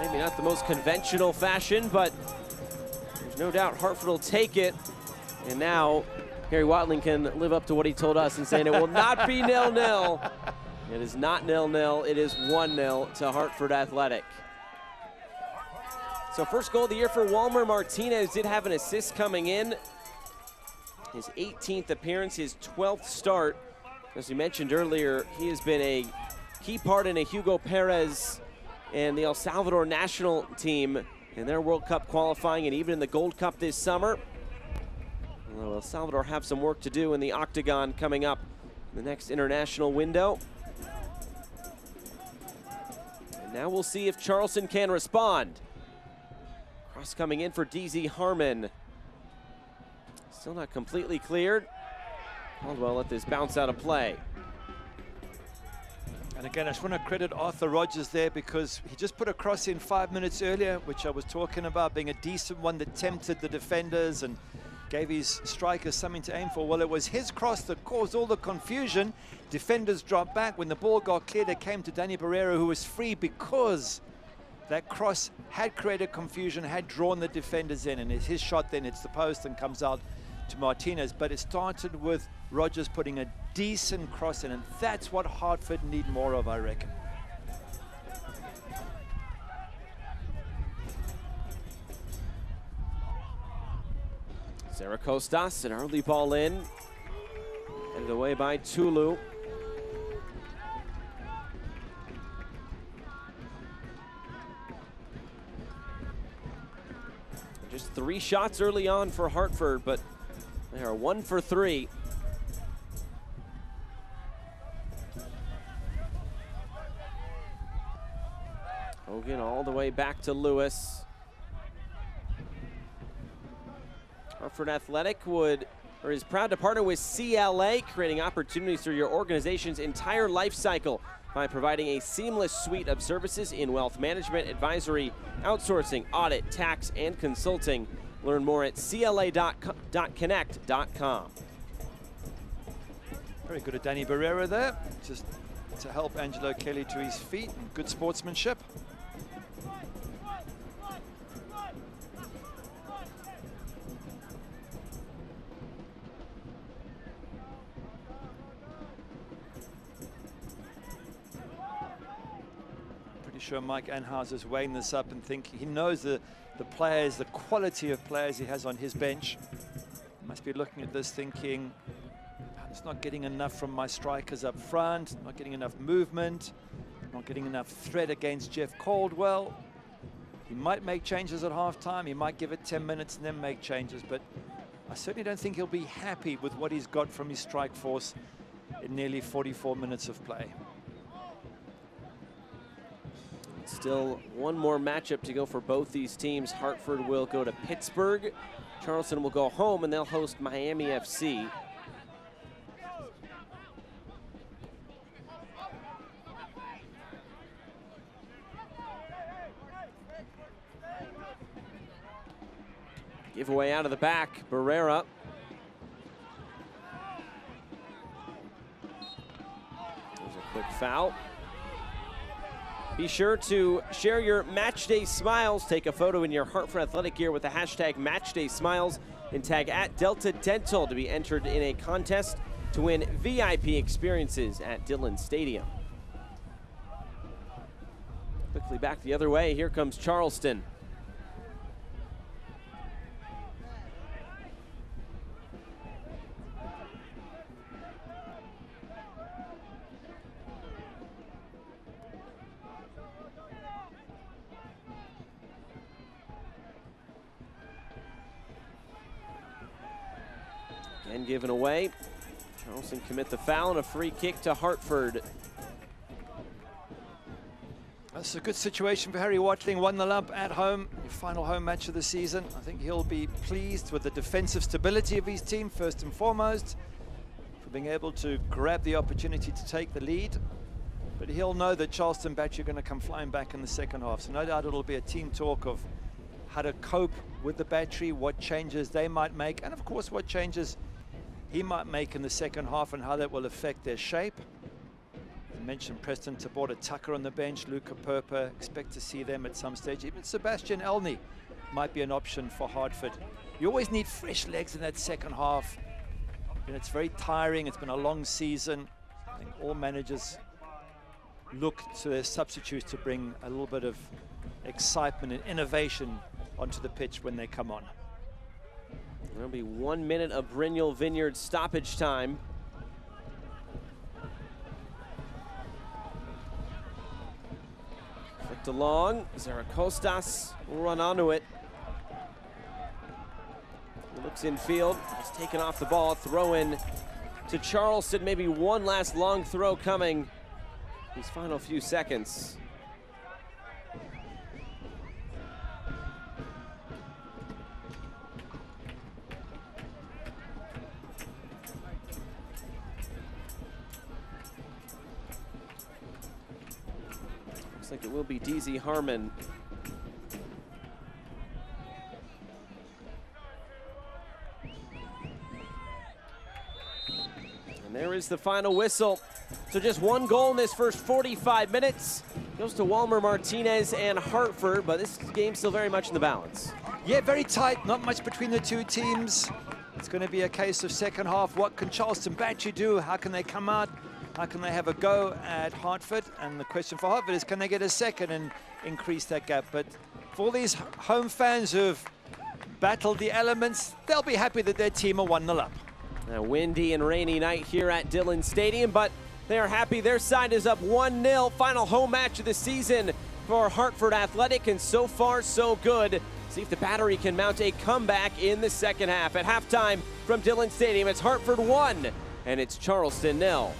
Maybe not the most conventional fashion, but there's no doubt Hartford will take it. And now Harry Watling can live up to what he told us in saying it will not be 0-0. It is not 0-0. It is 1-0 to Hartford Athletic. So first goal of the year for Walmer Martinez. Did have an assist coming in. His 18th appearance, his 12th start. As we mentioned earlier, he has been a key part in a Hugo Perez and the El Salvador national team in their World Cup qualifying and even in the Gold Cup this summer. Although El Salvador have some work to do in the octagon coming up in the next international window. And now we'll see if Charleston can respond. Cross coming in for DZ Harmon. Still not completely cleared. Caldwell let this bounce out of play. And again, I just want to credit Arthur Rogers there because he just put a cross in 5 minutes earlier, which I was talking about being a decent one that tempted the defenders and gave his strikers something to aim for. Well, it was his cross that caused all the confusion. Defenders dropped back. When the ball got cleared, it came to Danny Barrera, who was free because that cross had created confusion, had drawn the defenders in. And it's his shot then, it's the post and comes out to Martinez. But it started with Rogers putting a decent cross in, and that's what Hartford need more of, I reckon. Sarah Costas, an early ball in. Headed away by Tulu. Just 3 shots early on for Hartford, but they are 1 for 3. Hogan all the way back to Lewis. Hartford Athletic is proud to partner with CLA, creating opportunities through your organization's entire life cycle by providing a seamless suite of services in wealth management, advisory, outsourcing, audit, tax, and consulting. Learn more at cla.connect.com. Very good at Danny Barrera there, just to help Angelo Kelly to his feet. Good sportsmanship. Sure Mike Anhauser's weighing this up and thinking he knows the players, the quality of players he has on his bench. He must be looking at this thinking, it's not getting enough from my strikers up front, not getting enough movement, not getting enough threat against Jeff Caldwell. He might make changes at halftime, he might give it 10 minutes and then make changes, but I certainly don't think he'll be happy with what he's got from his strike force in nearly 44 minutes of play. Still one more matchup to go for both these teams. Hartford will go to Pittsburgh. Charleston will go home and they'll host Miami FC. Giveaway out of the back, Barrera. There's a quick foul. Be sure to share your Matchday Smiles. Take a photo in your Hartford Athletic gear with the hashtag Matchday Smiles and tag @DeltaDental to be entered in a contest to win VIP experiences at Dillon Stadium. Quickly back the other way, here comes Charleston. And given away. Charleston commit the foul and a free kick to Hartford. That's a good situation for Harry Watling. 1-0 up at home, your final home match of the season. I think he'll be pleased with the defensive stability of his team, first and foremost, for being able to grab the opportunity to take the lead. But he'll know that Charleston Battery are going to come flying back in the second half. So no doubt it'll be a team talk of how to cope with the Battery, what changes they might make, and of course what changes he might make in the second half and how that will affect their shape. I mentioned Preston Tabora Tucker on the bench, Luca Perper, expect to see them at some stage. Even Sebastian Elney might be an option for Hartford. You always need fresh legs in that second half. And it's very tiring, it's been a long season. I think all managers look to their substitutes to bring a little bit of excitement and innovation onto the pitch when they come on. There'll be 1 minute of Brynjol Vineyard stoppage time. Flicked along, Zaracostas will run onto it. He looks in field, he's taken off the ball, throw in to Charleston, maybe one last long throw coming these final few seconds. Looks like it will be DZ Harmon. And there is the final whistle. So just one goal in this first 45 minutes. Goes to Walmer Martinez and Hartford, but this game's still very much in the balance. Yeah, very tight, not much between the two teams. It's going to be a case of second half. What can Charleston Battery do? How can they come out? How can they have a go at Hartford? And the question for Hartford is, can they get a second and increase that gap? But for these home fans who've battled the elements, they'll be happy that their team are 1-0 up. A windy and rainy night here at Dillon Stadium, but they are happy their side is up 1-0. Final home match of the season for Hartford Athletic, and so far so good. See if the Battery can mount a comeback in the second half. At halftime from Dillon Stadium, it's Hartford 1 and it's Charleston 0.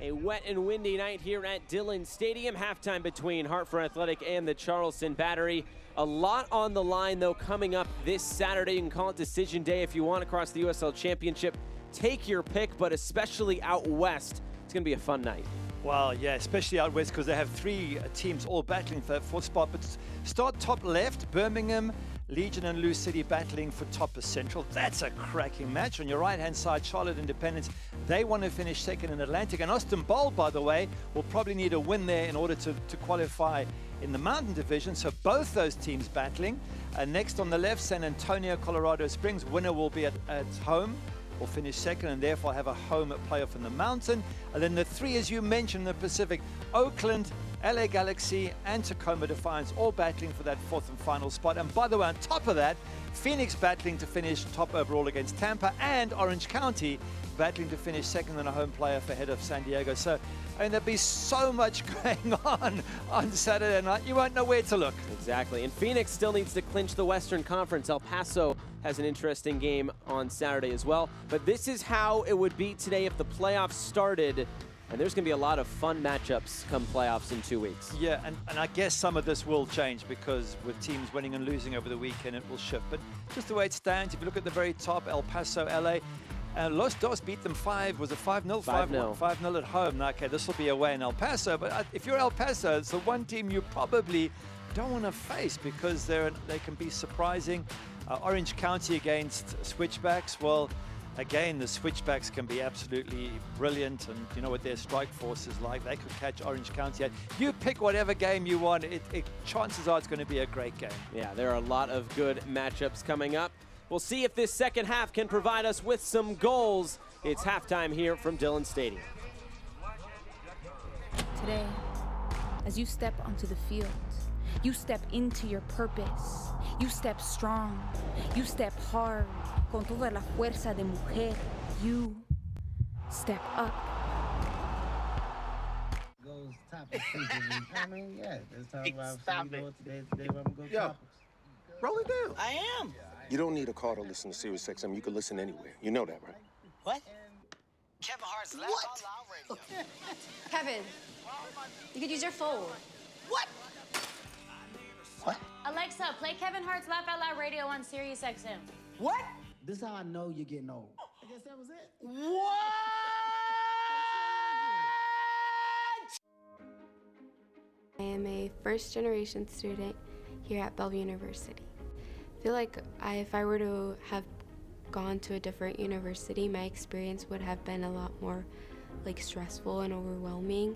A wet and windy night here at Dillon Stadium. Halftime between Hartford Athletic and the Charleston Battery. A lot on the line, though, coming up this Saturday. You can call it Decision Day if you want across the USL Championship. Take your pick, but especially out west, it's going to be a fun night. Well, yeah, especially out west because they have three teams all battling for that fourth spot. But start top left, Birmingham, Legion and Lou City battling for top of Central. That's a cracking match. On your right-hand side, Charlotte Independence, they want to finish second in Atlantic. And Austin Bold, by the way, will probably need a win there in order to qualify in the Mountain Division. So both those teams battling. Next on the left, San Antonio, Colorado Springs. Winner will be at home. Will finish second and therefore have a home playoff in the Mountain. And then the three, as you mentioned, in the Pacific, Oakland, LA Galaxy and Tacoma Defiance all battling for that fourth and final spot. And by the way, on top of that, Phoenix battling to finish top overall against Tampa, and Orange County battling to finish second in a home playoff ahead of San Diego. So, I mean, there'll be so much going on Saturday night. You won't know where to look. Exactly. And Phoenix still needs to clinch the Western Conference. El Paso has an interesting game on Saturday as well. But this is how it would be today if the playoffs started. And there's going to be a lot of fun matchups come playoffs in 2 weeks. Yeah, and I guess some of this will change because with teams winning and losing over the weekend, it will shift. But just the way it stands, if you look at the very top, El Paso, LA, Los Dos beat them 5, was it 5-0? 5-0. 5-0 at home. Now, okay, this will be away in El Paso, but if you're El Paso, it's the one team you probably don't want to face because they can be surprising. Orange County against Switchbacks, well, again, the Switchbacks can be absolutely brilliant, and you know what their strike force is like. They could catch Orange County out. You pick whatever game you want. Chances are it's going to be a great game. Yeah, there are a lot of good matchups coming up. We'll see if this second half can provide us with some goals. It's halftime here from Dillon Stadium. Today, as you step onto the field, you step into your purpose. You step strong. You step hard. Con toda la fuerza de mujer. You step up. Goes topics. I mean, yeah, let's talk about today we're gonna go topics. Roll it down. I am. You don't need a car to listen to Sirius XM. You can listen anywhere. You know that, right? What? Kevin Hart's Laugh Out Loud Radio. Kevin, you could use your phone. What? What? Alexa, play Kevin Hart's Laugh Out Loud Radio on Sirius XM. What? This is how I know you're getting old. I guess that was it. What? I am a first-generation student here at Bellevue University. I feel like if I were to have gone to a different university, my experience would have been a lot more stressful and overwhelming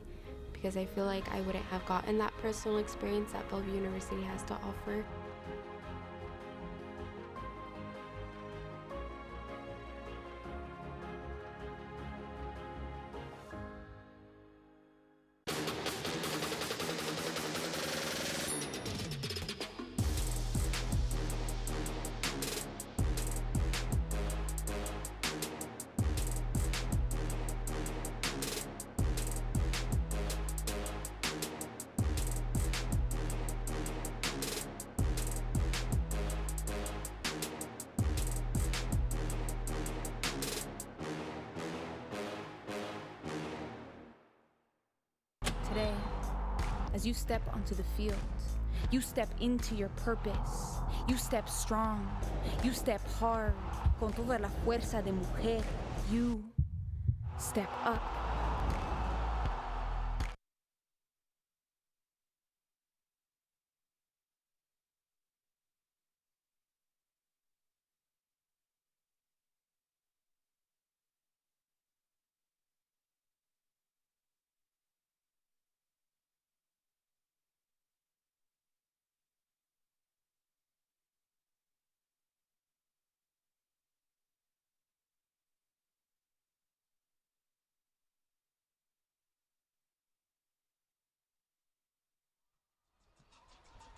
because I feel like I wouldn't have gotten that personal experience that Bellevue University has to offer. Today, as you step onto the field, you step into your purpose. You step strong. You step hard. Con toda la fuerza de mujer. You step up.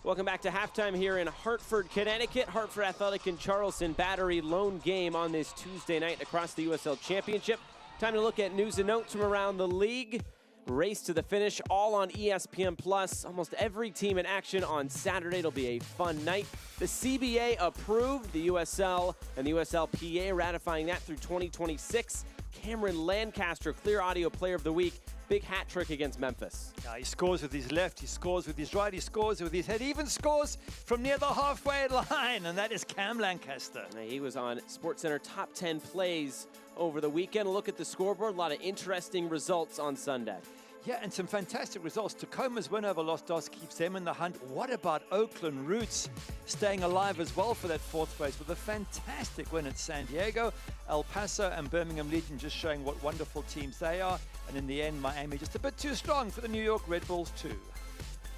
Welcome back to halftime here in Hartford, Connecticut. Hartford Athletic and Charleston Battery lone game on this Tuesday night across the USL Championship. Time to look at news and notes from around the league. Race to the finish, all on ESPN+. Almost every team in action on Saturday. It'll be a fun night. The CBA approved the USL and the USLPA ratifying that through 2026. Cameron Lancaster, Clear Audio Player of the Week. Big hat trick against Memphis. He scores with his left, he scores with his right, he scores with his head, he even scores from near the halfway line, and that is Cam Lancaster. He was on SportsCenter top 10 plays over the weekend. A look at the scoreboard, a lot of interesting results on Sunday. Yeah, and some fantastic results. Tacoma's win over Los Dos keeps them in the hunt. What about Oakland Roots staying alive as well for that fourth place with a fantastic win at San Diego? El Paso and Birmingham Legion just showing what wonderful teams they are. And in the end, Miami just a bit too strong for the New York Red Bulls too.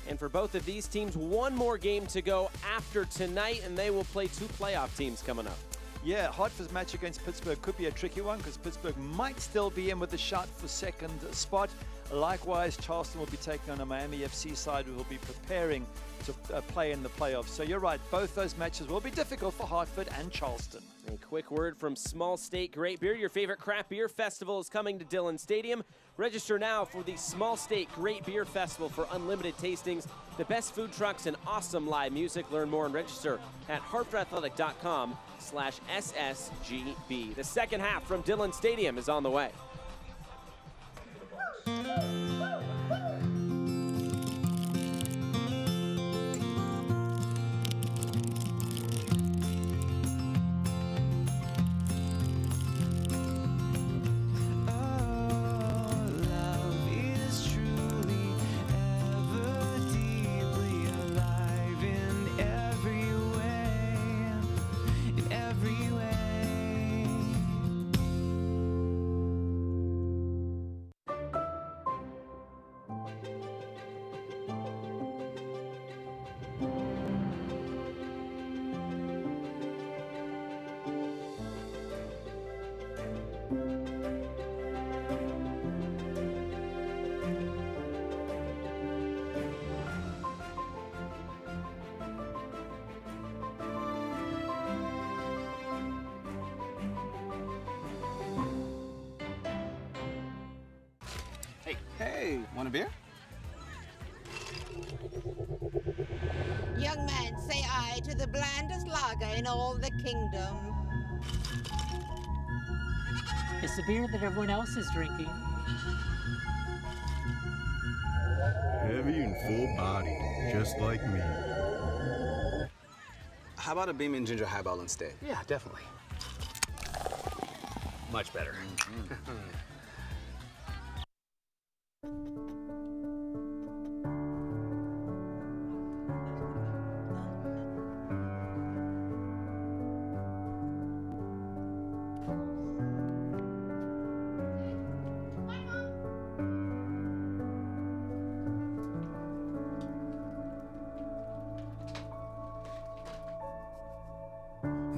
And for both of these teams, one more game to go after tonight, and they will play two playoff teams coming up. Yeah, Hartford's match against Pittsburgh could be a tricky one because Pittsburgh might still be in with the shot for second spot. Likewise, Charleston will be taking on a Miami FC side who will be preparing to play in the playoffs. So you're right, both those matches will be difficult for Hartford and Charleston. A quick word from Small State Great Beer. Your favorite craft beer festival is coming to Dillon Stadium. Register now for the Small State Great Beer Festival for unlimited tastings, the best food trucks, and awesome live music. Learn more and register at hartfordathletic.com/SSGB. The second half from Dillon Stadium is on the way. Hey, want a beer? Young man, say aye to the blandest lager in all the kingdom. It's the beer that everyone else is drinking. Heavy and full-bodied, just like me. How about a Beam & Ginger highball instead? Yeah, definitely. Much better.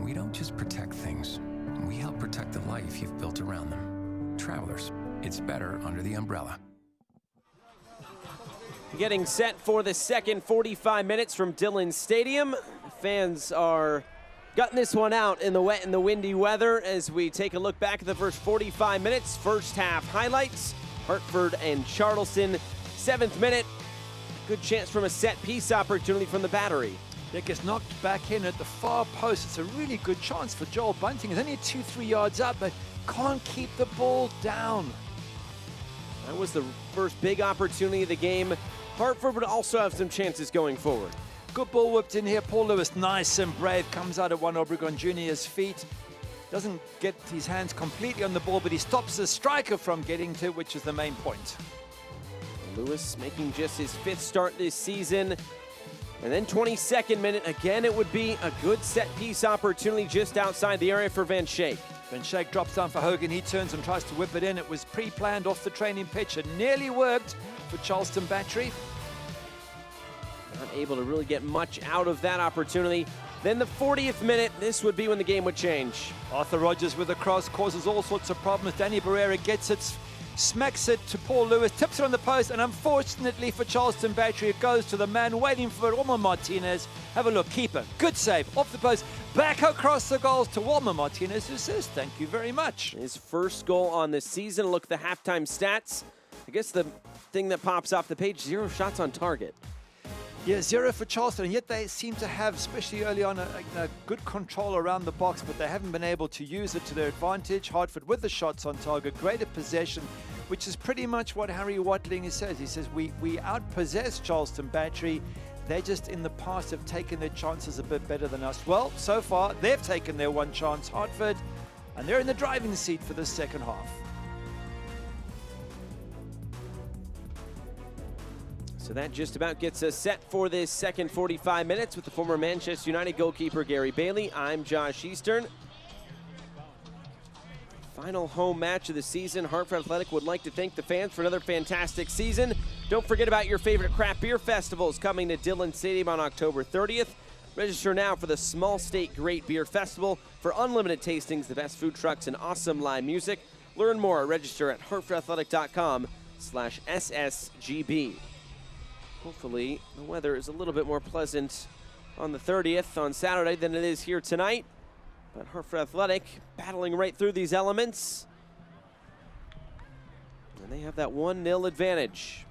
We don't just protect things, we help protect the life you've built around them. Travelers, it's better under the umbrella. Getting set for the second 45 minutes from Dillon Stadium. Fans are gutting this one out in the wet and the windy weather as we take a look back at the first 45 minutes. First half highlights, Hartford and Charleston. 7th minute, good chance from a set piece opportunity from the battery. It gets knocked back in at the far post. It's a really good chance for Joel Bunting. He's only 2-3 yards up, but can't keep the ball down. That was the first big opportunity of the game. Hartford would also have some chances going forward. Good ball whipped in here. Paul Lewis, nice and brave, comes out at Juan Obregon Jr.'s feet. Doesn't get his hands completely on the ball, but he stops the striker from getting to it, which is the main point. Lewis making just his 5th start this season. And then 22nd minute, again, it would be a good set-piece opportunity just outside the area for Van Schaik. Van Schaik drops down for Hogan. He turns and tries to whip it in. It was pre-planned off the training pitch. It nearly worked for Charleston Battery. Not able to really get much out of that opportunity. Then the 40th minute, this would be when the game would change. Arthur Rogers with a cross causes all sorts of problems. Danny Barrera gets it, smacks it to Paul Lewis, tips it on the post, and unfortunately for Charleston Battery, it goes to the man waiting for it, Walmer Martinez. Have a look, keeper, good save, off the post, back across the goals to Walmer Martinez, who says thank you very much. His first goal on the season. Look at the halftime stats. I guess the thing that pops off the page, 0 shots on target. Yeah, 0 for Charleston, and yet they seem to have, especially early on, a good control around the box, but they haven't been able to use it to their advantage. Hartford with the shots on target, greater possession, which is pretty much what Harry Watling says. He says, we outpossess Charleston Battery. They just in the past have taken their chances a bit better than us. Well, so far, they've taken their one chance, Hartford, and they're in the driving seat for the second half. So that just about gets us set for this second 45 minutes with the former Manchester United goalkeeper Gary Bailey. I'm Josh Eastern. Final home match of the season. Hartford Athletic would like to thank the fans for another fantastic season. Don't forget about your favorite craft beer festivals coming to Dillon Stadium on October 30th. Register now for the Small State Great Beer Festival for unlimited tastings, the best food trucks, and awesome live music. Learn more. Register at hartfordathletic.com/SSGB. Hopefully, the weather is a little bit more pleasant on the 30th on Saturday than it is here tonight. But Hartford Athletic battling right through these elements. And they have that 1-0 advantage.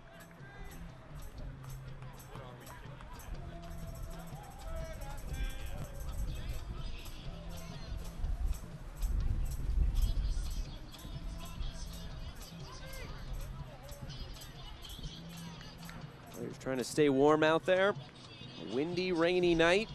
Players trying to stay warm out there. A windy, rainy night.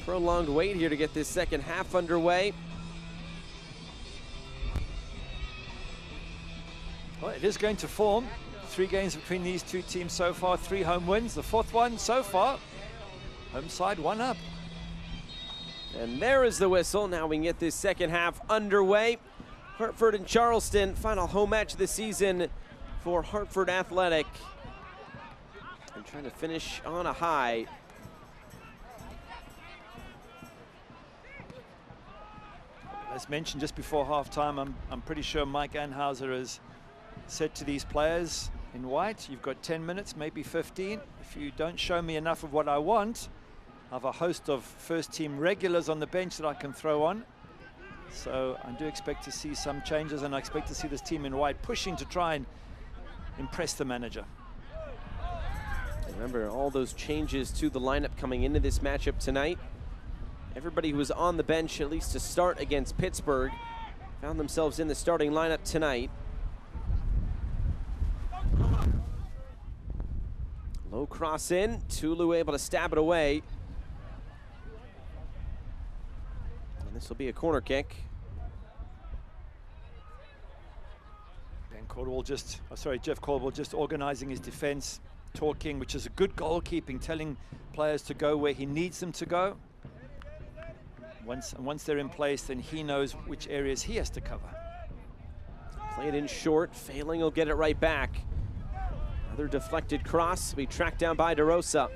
Prolonged wait here to get this second half underway. Well, it is going to form. 3 games between these two teams so far, 3 home wins. The 4th one so far, home side 1 up. And there is the whistle. Now we can get this second half underway. Hartford and Charleston, final home match of the season for Hartford Athletic. And trying to finish on a high. As mentioned just before halftime, I'm pretty sure Mike Anhauser has said to these players in white, you've got 10 minutes, maybe 15. If you don't show me enough of what I want, I have a host of first-team regulars on the bench that I can throw on. So I do expect to see some changes, and I expect to see this team in white pushing to try and impress the manager. Remember all those changes to the lineup coming into this matchup tonight. Everybody who was on the bench, at least to start against Pittsburgh, found themselves in the starting lineup tonight. Low cross in, Tulu able to stab it away. And this will be a corner kick. Jeff Caldwell just organizing his defense, talking, which is a good goalkeeping, telling players to go where he needs them to go. Once they're in place, then he knows which areas he has to cover. Play it in short, failing, he'll get it right back. Another deflected cross, be tracked down by DeRosa.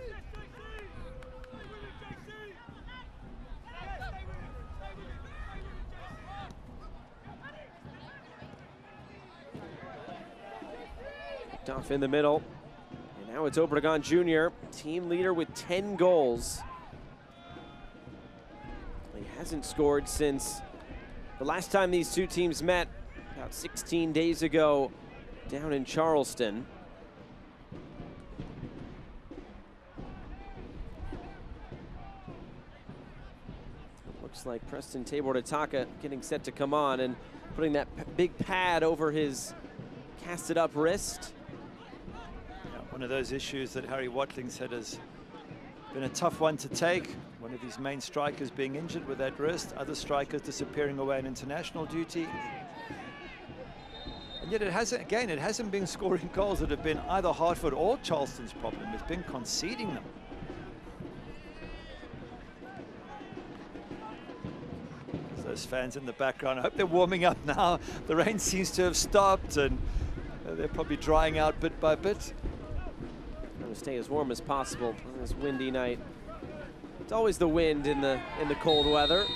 Picked off in the middle. And now it's Obregon Jr., team leader with 10 goals. He hasn't scored since the last time these two teams met about 16 days ago down in Charleston. Looks like Preston Tabor-Tataka getting set to come on and putting that big pad over his casted up wrist. Yeah, one of those issues that Harry Watling said has been a tough one to take. One of his main strikers being injured with that wrist, other strikers disappearing away on international duty. And yet it hasn't been scoring goals that have been either Hartford or Charleston's problem. It's been conceding them. Those fans in the background, I hope they're warming up now. The rain seems to have stopped, and they're probably drying out bit by bit. Trying to stay as warm as possible on this windy night. It's always the wind in the cold weather.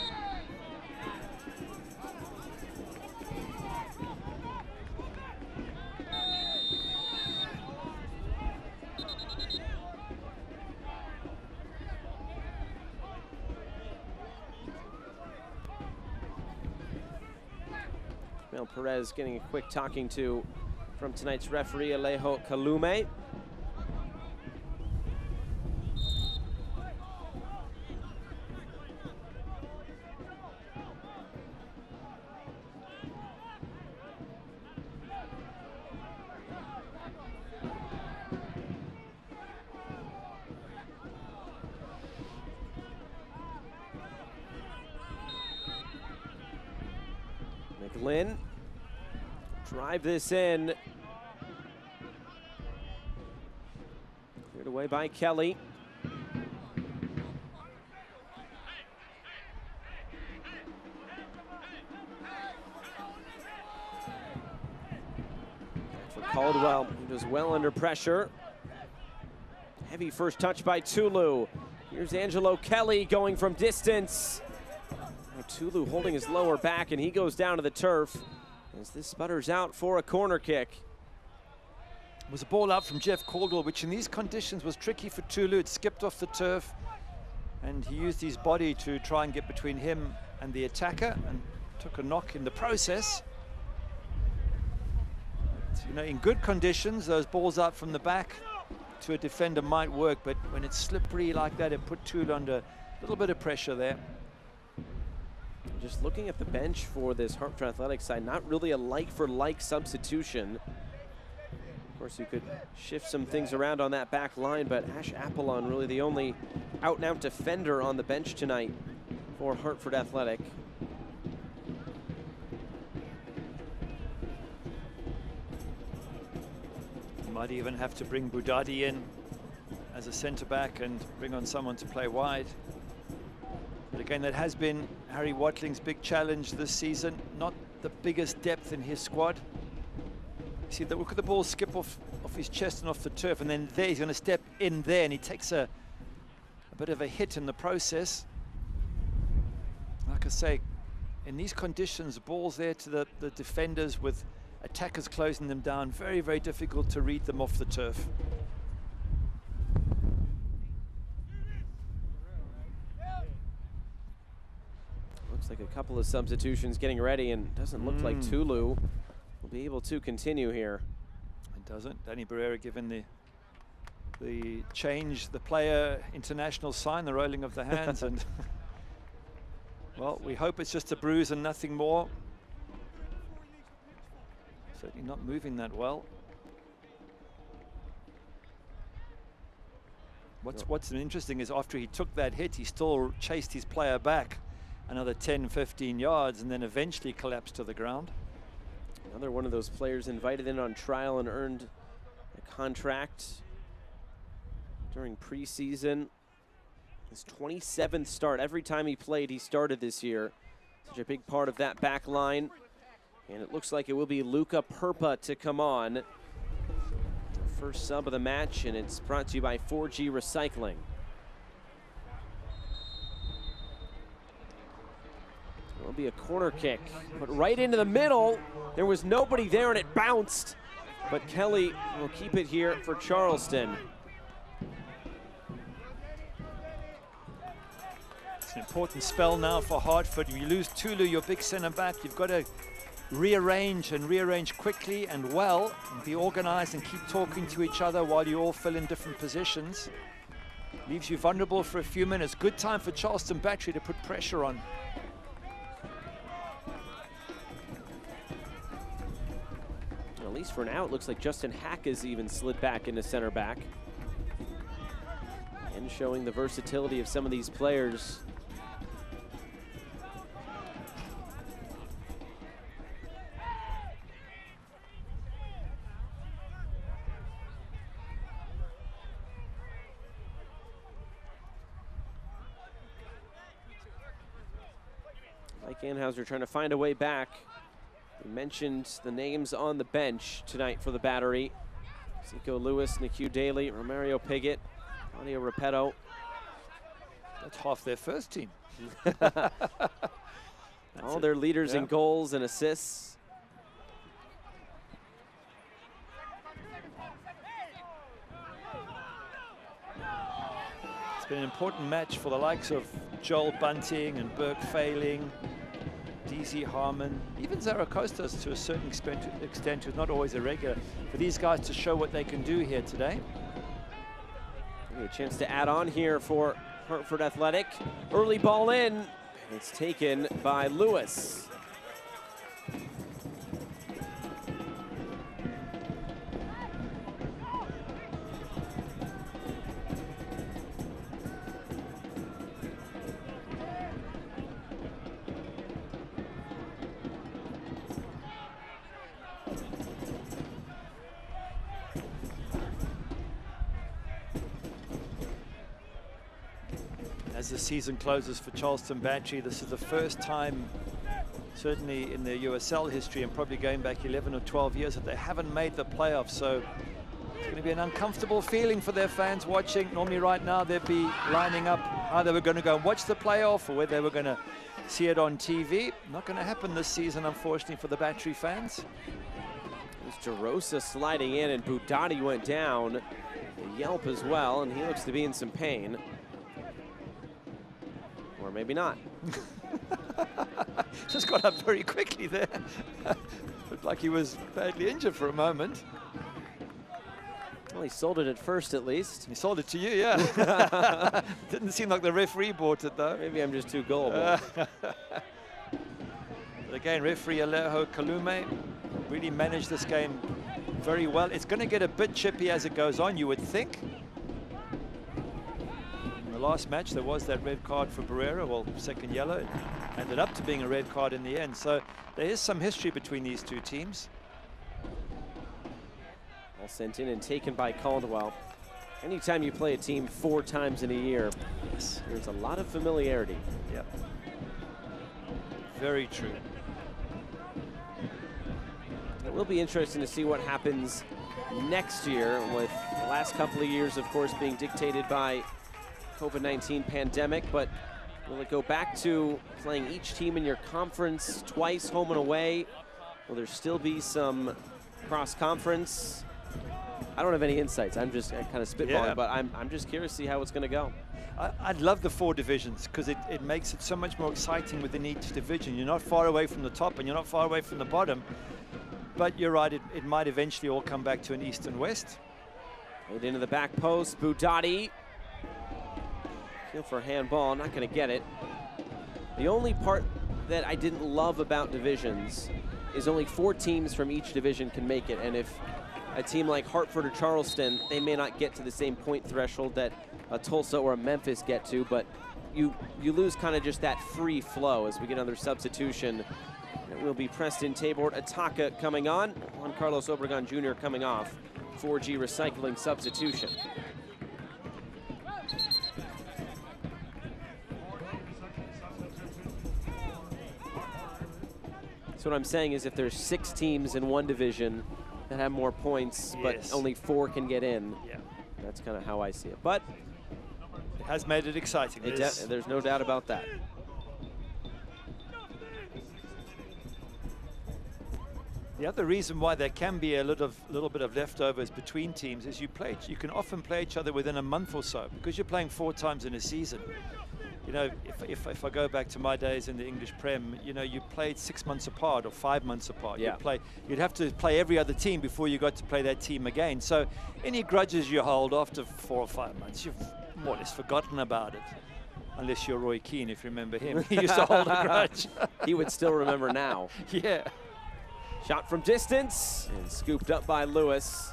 Mel Perez getting a quick talking to from tonight's referee, Alejo Kalume. Glynn, drive this in. Cleared away by Kelly. For Caldwell, he was well under pressure. Heavy first touch by Tulu. Here's Angelo Kelly going from distance. Now Tulu holding his lower back, and he goes down to the turf as this sputters out for a corner kick. It was a ball out from Jeff Caldwell, which in these conditions was tricky for Tulu. It skipped off the turf, and he used his body to try and get between him and the attacker, and took a knock in the process. But, you know, in good conditions, those balls out from the back to a defender might work, but when it's slippery like that, it put Tulu under a little bit of pressure there. Just looking at the bench for this Hartford Athletics side, not really a like-for-like substitution. Of course, you could shift some things around on that back line, but Ash Apollon really the only out-and-out defender on the bench tonight for Hartford Athletic. Might even have to bring Budadi in as a centre-back and bring on someone to play wide. But again, that has been Harry Watling's big challenge this season. Not the biggest depth in his squad. You see, look at the ball skip off his chest and off the turf, and then there he's going to step in there, and he takes a bit of a hit in the process. Like I say, in these conditions, balls there to the defenders with attackers closing them down, very, very difficult to read them off the turf. Looks like a couple of substitutions getting ready, and doesn't look like Tulu will be able to continue here. It doesn't. Danny Barrera given the change, the player international sign, the rolling of the hands, and well, we hope it's just a bruise and nothing more. Certainly not moving that well. What's interesting is after he took that hit, he still chased his player back another 10-15 yards and then eventually collapsed to the ground. Another one of those players invited in on trial and earned a contract during preseason. His 27th start. Every time he played, he started this year. Such a big part of that back line. And it looks like it will be Luca Perpa to come on. First sub of the match, and it's brought to you by 4G Recycling. It'll be a corner kick, but right into the middle. There was nobody there, and it bounced. But Kelly will keep it here for Charleston. It's an important spell now for Hartford. If you lose Tulu, your big centre back, you've got to rearrange quickly and well, and be organized and keep talking to each other while you all fill in different positions. Leaves you vulnerable for a few minutes. Good time for Charleston Battery to put pressure on. At least for now, it looks like Justin Hack has even slid back into center back. And showing the versatility of some of these players. Mike Anhauser trying to find a way back. We mentioned the names on the bench tonight for the Battery. Zico Lewis, Nicu Daly, Romario Piggott, Claudio Repetto. That's half their first team. All their leaders in goals and assists. It's been an important match for the likes of Joel Bunting and Burke Failing, DZ Harmon, even Zaracostas to a certain extent, who's not always a regular, for these guys to show what they can do here today. A chance to add on here for Hartford Athletic. Early ball in, and it's taken by Lewis. as the season closes for Charleston Battery. This is the first time, certainly in their USL history, and probably going back 11 or 12 years, that they haven't made the playoffs. So it's going to be an uncomfortable feeling for their fans watching. Normally right now they'd be lining up how they were going to go and watch the playoff, or whether they were going to see it on TV. Not going to happen this season, unfortunately, for the Battery fans. There's DeRosa sliding in, and Budati went down. A yelp as well, and he looks to be in some pain. Or maybe not. Just got up very quickly there. Looked like he was badly injured for a moment. Well, he sold it at first, at least. He sold it to you, yeah. Didn't seem like the referee bought it, though. Maybe I'm just too gullible. But again, referee Alejo Kalume really managed this game very well. It's going to get a bit chippy as it goes on, you would think. In the last match, there was that red card for Barrera, well, second yellow. It ended up to being a red card in the end. So there is some history between these two teams. All sent in and taken by Caldwell. Anytime you play a team 4 times in a year, yes, there's a lot of familiarity. Yep. Very true. It will be interesting to see what happens next year, with the last couple of years, of course, being dictated by COVID-19 pandemic. But will it go back to playing each team in your conference twice, home and away? Will there still be some cross-conference? I don't have any insights. I'm just kind of spitballing, but I'm just curious to see how it's going to go. I'd love the 4 divisions, because it makes it so much more exciting within each division. You're not far away from the top and you're not far away from the bottom. But you're right, it might eventually all come back to an east and west. Played into the back post, Budati. Feel for a handball, not going to get it. The only part that I didn't love about divisions is only 4 teams from each division can make it. And if a team like Hartford or Charleston, they may not get to the same point threshold that a Tulsa or a Memphis get to, but you lose kind of just that free flow as we get another substitution. It will be Preston Tabor Ataka coming on. Juan Carlos Obregon Jr. coming off. 4G recycling substitution. So what I'm saying is, if there's 6 teams in one division that have more points, but only 4 can get in, that's kind of how I see it. But it has made it exciting. There's no doubt about that. The other reason why there can be a little bit of leftovers between teams is you can often play each other within a month or so, because you're playing 4 times in a season. You know, if I go back to my days in the English Prem, you know, you played 6 months apart or 5 months apart. Yeah. You'd have to play every other team before you got to play that team again. So any grudges you hold after 4 or 5 months, you've more or less forgotten about it. Unless you're Roy Keane, if you remember him. He used to hold a grudge. He would still remember now. Yeah. Shot from distance and scooped up by Lewis.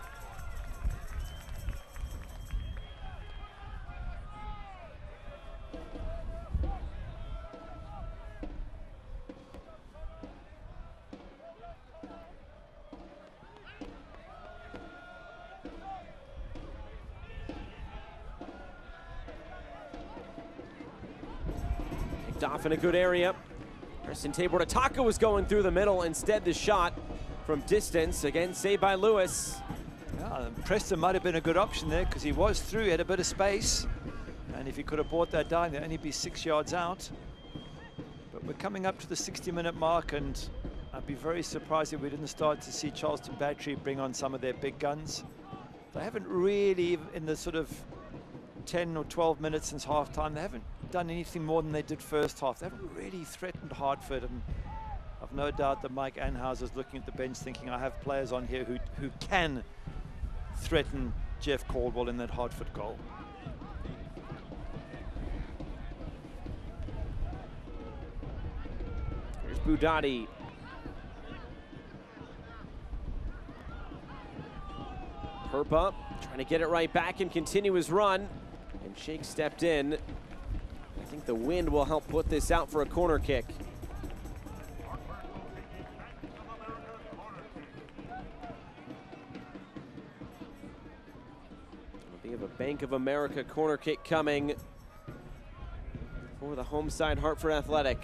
Picked off in a good area. Preston Tabor Ataka was going through the middle. Instead, the shot from distance, again saved by Lewis. Yeah, Preston might have been a good option there, because he was through, he had a bit of space. And if he could have brought that down, they'd only be 6 yards out. But we're coming up to the 60-minute mark, and I'd be very surprised if we didn't start to see Charleston Battery bring on some of their big guns. They haven't really, in the sort of 10 or 12 minutes since halftime, they haven't done anything more than they did first half. They haven't really threatened Hartford, and I've no doubt that Mike Anhauser's looking at the bench thinking, I have players on here who can threaten Jeff Caldwell in that Hartford goal. Here's Budati. Herpa trying to get it right back and continue his run. And Shake stepped in. I think the wind will help put this out for a corner kick. We have a Bank of America corner kick coming. for the home side, Hartford Athletic.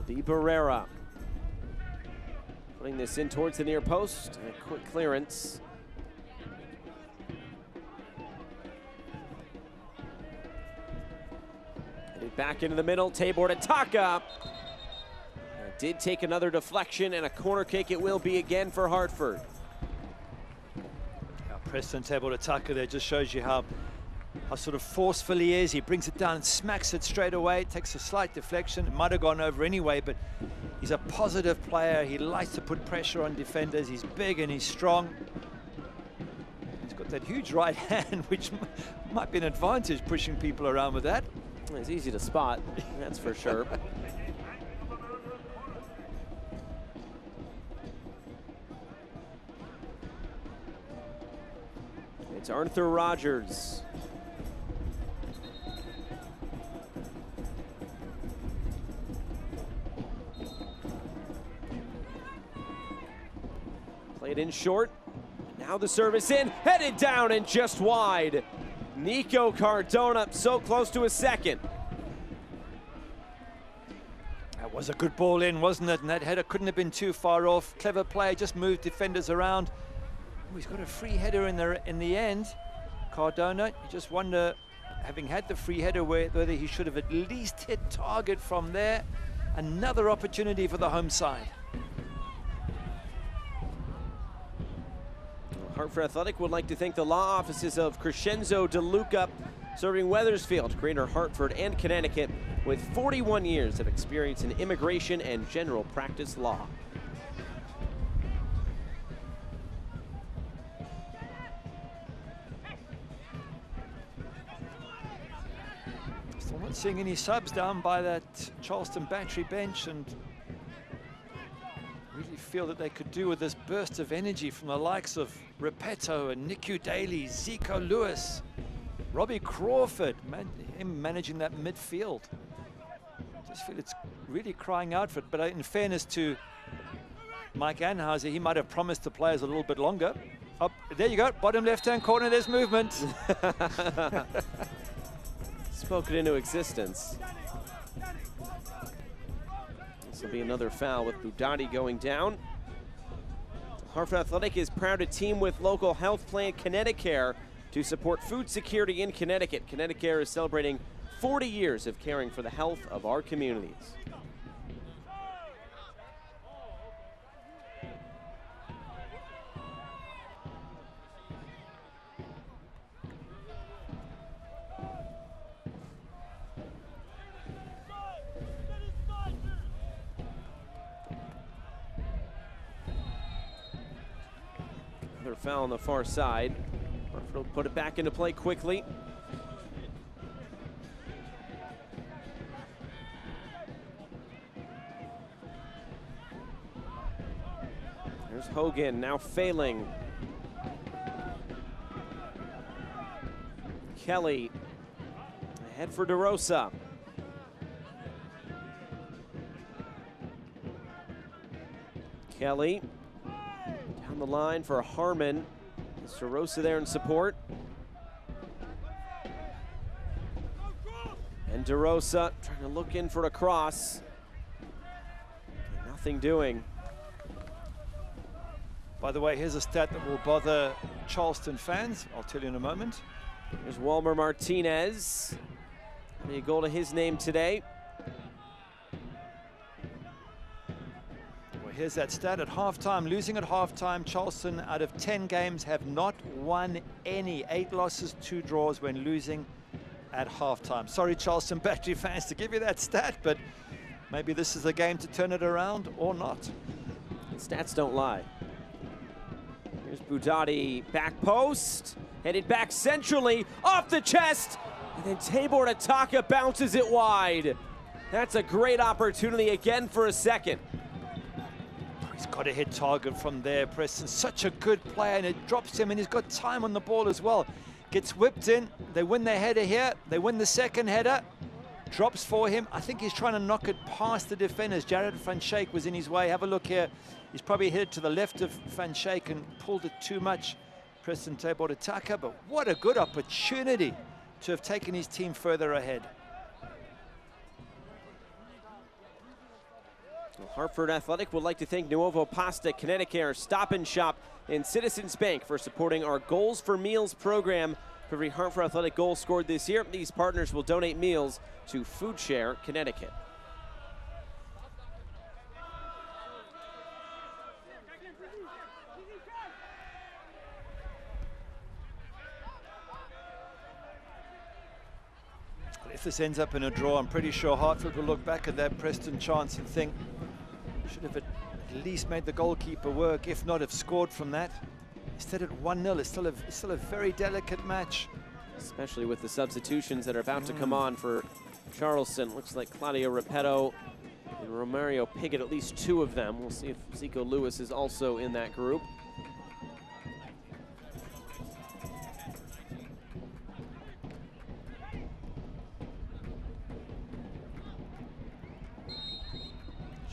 Di Barrera putting this in towards the near post. A quick clearance. Headed back into the middle. Tabor to Taka. Did take another deflection, and a corner kick it will be again for Hartford. Yeah, Preston Tabor to Taka there just shows you how sort of forceful he is. He brings it down and smacks it straight away. Takes a slight deflection. It might have gone over anyway, but he's a positive player. He likes to put pressure on defenders. He's big and he's strong. He's got that huge right hand, which might be an advantage, pushing people around with that. It's easy to spot, that's for sure. It's Arthur Rogers. Played in short. Now the service in, headed down and just wide. Nico Cardona so close to a second. That was a good ball in, wasn't it? And that header couldn't have been too far off. Clever play, just moved defenders around. Oh, he's got a free header in the end. Cardona, you just wonder, having had the free header, whether he should have at least hit target from there. Another opportunity for the home side. Hartford Athletic would like to thank the law offices of Crescenzo DeLuca, serving Wethersfield, Greater Hartford, and Connecticut with 41 years of experience in immigration and general practice law. Still not seeing any subs down by that Charleston Battery bench, and really feel that they could do with this burst of energy from the likes of Repetto and Niku Daly, Zico Lewis, Robbie Crawford, him managing that midfield. Just feel it's really crying out for it. But in fairness to Mike Anhauser, he might have promised the players a little bit longer. Up there you go, bottom left-hand corner, there's movement. Spoken into existence. This will be another foul with Budati going down. Hartford Athletic is proud to team with local health plan Connecticut to support food security in Connecticut. Connecticut is celebrating 40 years of caring for the health of our communities. Another foul on the far side. Hartford will put it back into play quickly. There's Hogan now failing. Kelly ahead for DeRosa. Kelly down the line for Harmon. DeRosa there in support. And DeRosa trying to look in for a cross. Nothing doing. By the way, here's a stat that will bother Charleston fans. I'll tell you in a moment. There's Walmer Martinez. A goal to his name today. Well, here's that stat at halftime. Losing at halftime, Charleston out of 10 games have not won any. 8 losses, 2 draws when losing at halftime. Sorry, Charleston Battery fans, to give you that stat, but maybe this is the game to turn it around or not. Stats don't lie. Here's Budati, back post, headed back centrally, off the chest, and then Tabor to Taka bounces it wide. That's a great opportunity again for a second. He's got to hit target from there, Preston. Such a good player, and it drops him, and he's got time on the ball as well. Gets whipped in. They win their header here. They win the second header. Drops for him. I think he's trying to knock it past the defenders. Jared Van Schaik was in his way. Have a look here. He's probably hit it to the left of Van Schaik and pulled it too much. Preston Tebodataka, but what a good opportunity to have taken his team further ahead. Well, Hartford Athletic would like to thank Nuovo Pasta, Connecticut, Stop and Shop, and Citizens Bank for supporting our Goals for Meals program. For every Hartford Athletic goal scored this year, these partners will donate meals to Food Share Connecticut. If this ends up in a draw, I'm pretty sure Hartford will look back at that Preston chance and think, should have at least made the goalkeeper work, if not have scored from that. Instead at 1-0, it's still a very delicate match. Especially with the substitutions that are about to come on for Charleston. Looks like Claudio Repetto and Romario Piggott, at least two of them. We'll see if Zico Lewis is also in that group.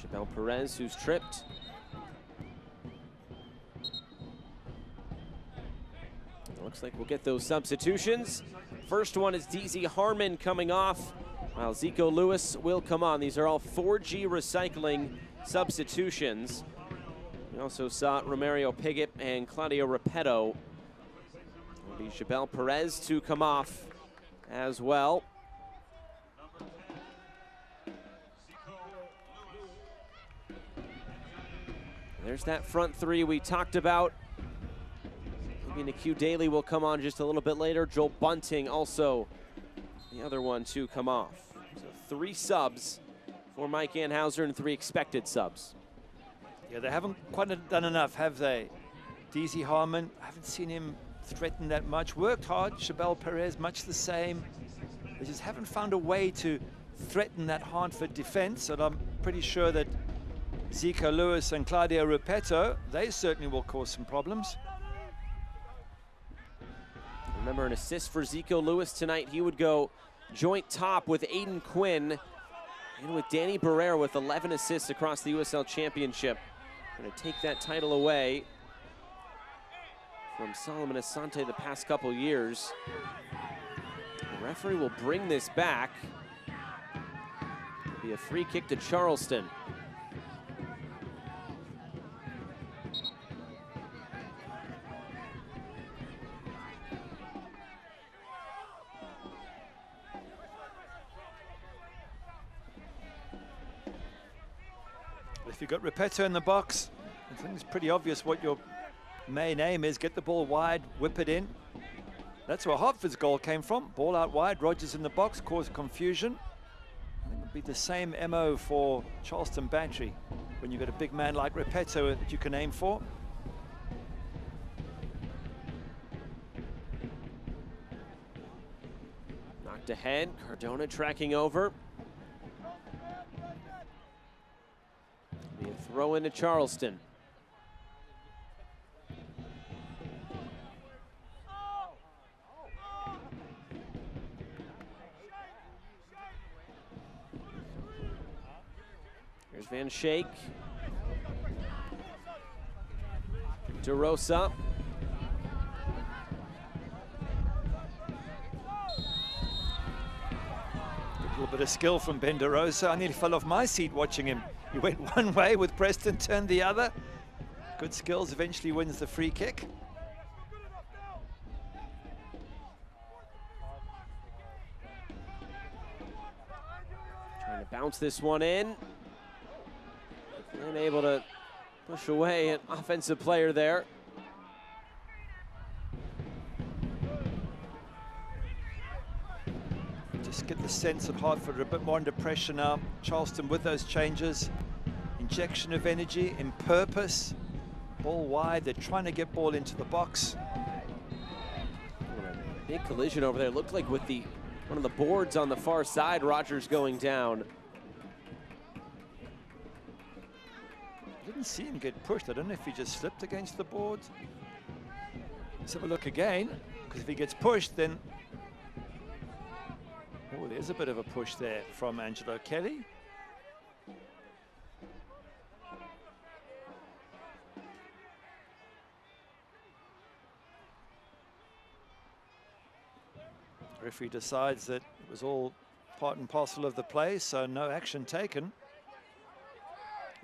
Chabel Perez, who's tripped. Looks like we'll get those substitutions. First one is DZ Harmon coming off, while Zico Lewis will come on. These are all 4G Recycling substitutions. We also saw Romario Piggott and Claudio Repetto. It'll be Chabel Perez to come off as well. There's that front three we talked about. Q Daly will come on just a little bit later. Joel Bunting also the other one to come off. So 3 subs for Mike Anhauser and 3 expected subs. Yeah, they haven't quite done enough, have they? DZ Harmon, I haven't seen him threaten that much. Worked hard. Chabel Perez, much the same. They just haven't found a way to threaten that Hartford defense, and I'm pretty sure that Zico Lewis and Claudio Repetto, they certainly will cause some problems. Remember, an assist for Zico Lewis tonight. He would go joint top with Aiden Quinn and with Danny Barrera with 11 assists across the USL Championship. Going to take that title away from Solomon Asante the past couple years. The referee will bring this back. It'll be a free kick to Charleston. If you've got Repetto in the box, I think it's pretty obvious what your main aim is. Get the ball wide, whip it in. That's where Hartford's goal came from. Ball out wide, Rogers in the box, cause confusion. I think it'll be the same MO for Charleston Battery when you've got a big man like Repetto that you can aim for. Knocked ahead, Cardona tracking over. Be a throw into Charleston. Here's Van Schaik. DeRosa. A little bit of skill from Ben DeRosa. I nearly fell off my seat watching him. He went one way with Preston, turned the other. Good skills, eventually wins the free kick. Trying to bounce this one in. Unable to push away an offensive player there. Just get the sense that Hartford are a bit more under pressure now. Charleston with those changes. Injection of energy in purpose. Ball wide, they're trying to get ball into the box. Big collision over there. Looked like with one of the boards on the far side, Rogers going down. Didn't see him get pushed. I don't know if he just slipped against the board. Let's have a look again. because if he gets pushed, then... Oh, there's a bit of a push there from Angelo Kelly. The referee decides that it was all part and parcel of the play, so no action taken.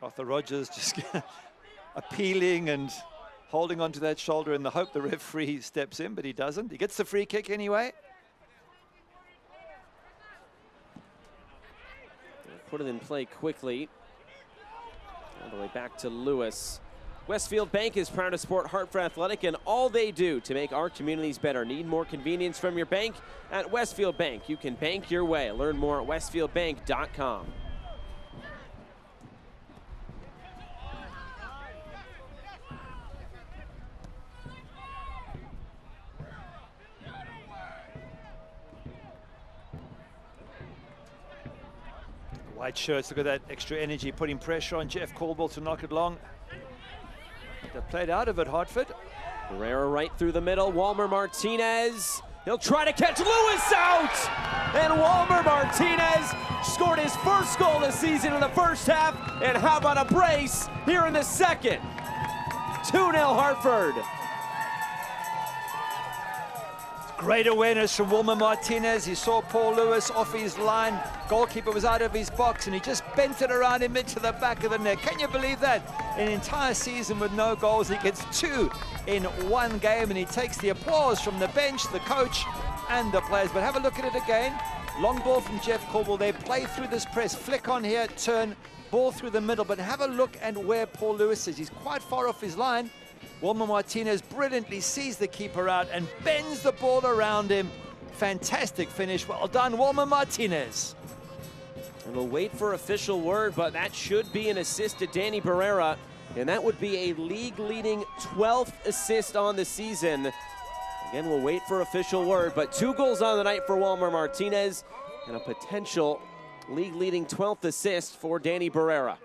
Arthur Rogers just appealing and holding onto that shoulder in the hope the referee steps in, but he doesn't. He gets the free kick anyway. Put it in play quickly. All the way back to Lewis. Westfield Bank is proud to support Hartford Athletic and all they do to make our communities better. Need more convenience from your bank? At Westfield Bank, you can bank your way. Learn more at westfieldbank.com. White shirts, look at that extra energy, putting pressure on Jeff Caldwell to knock it long. They played out of it, Hartford. Herrera right through the middle. Walmer Martinez. He'll try to catch Lewis out! And Walmer Martinez scored his first goal this season in the first half. And how about a brace here in the second? 2-0 Hartford. Great awareness from Walmer Martinez. He saw Paul Lewis off his line. Goalkeeper was out of his box and he just bent it around him into the back of the net. Can you believe that? An entire season with no goals. He gets 2 in one game and he takes the applause from the bench, the coach and the players. But have a look at it again. Long ball from Jeff Caldwell. They play through this press. Flick on here, turn, ball through the middle. But have a look at where Paul Lewis is. He's quite far off his line. Walmer Martinez brilliantly sees the keeper out and bends the ball around him. Fantastic finish. Well done, Walmer Martinez. And we'll wait for official word, but that should be an assist to Danny Barrera. And that would be a league-leading 12th assist on the season. Again, we'll wait for official word, but 2 goals on the night for Walmer Martinez and a potential league-leading 12th assist for Danny Barrera.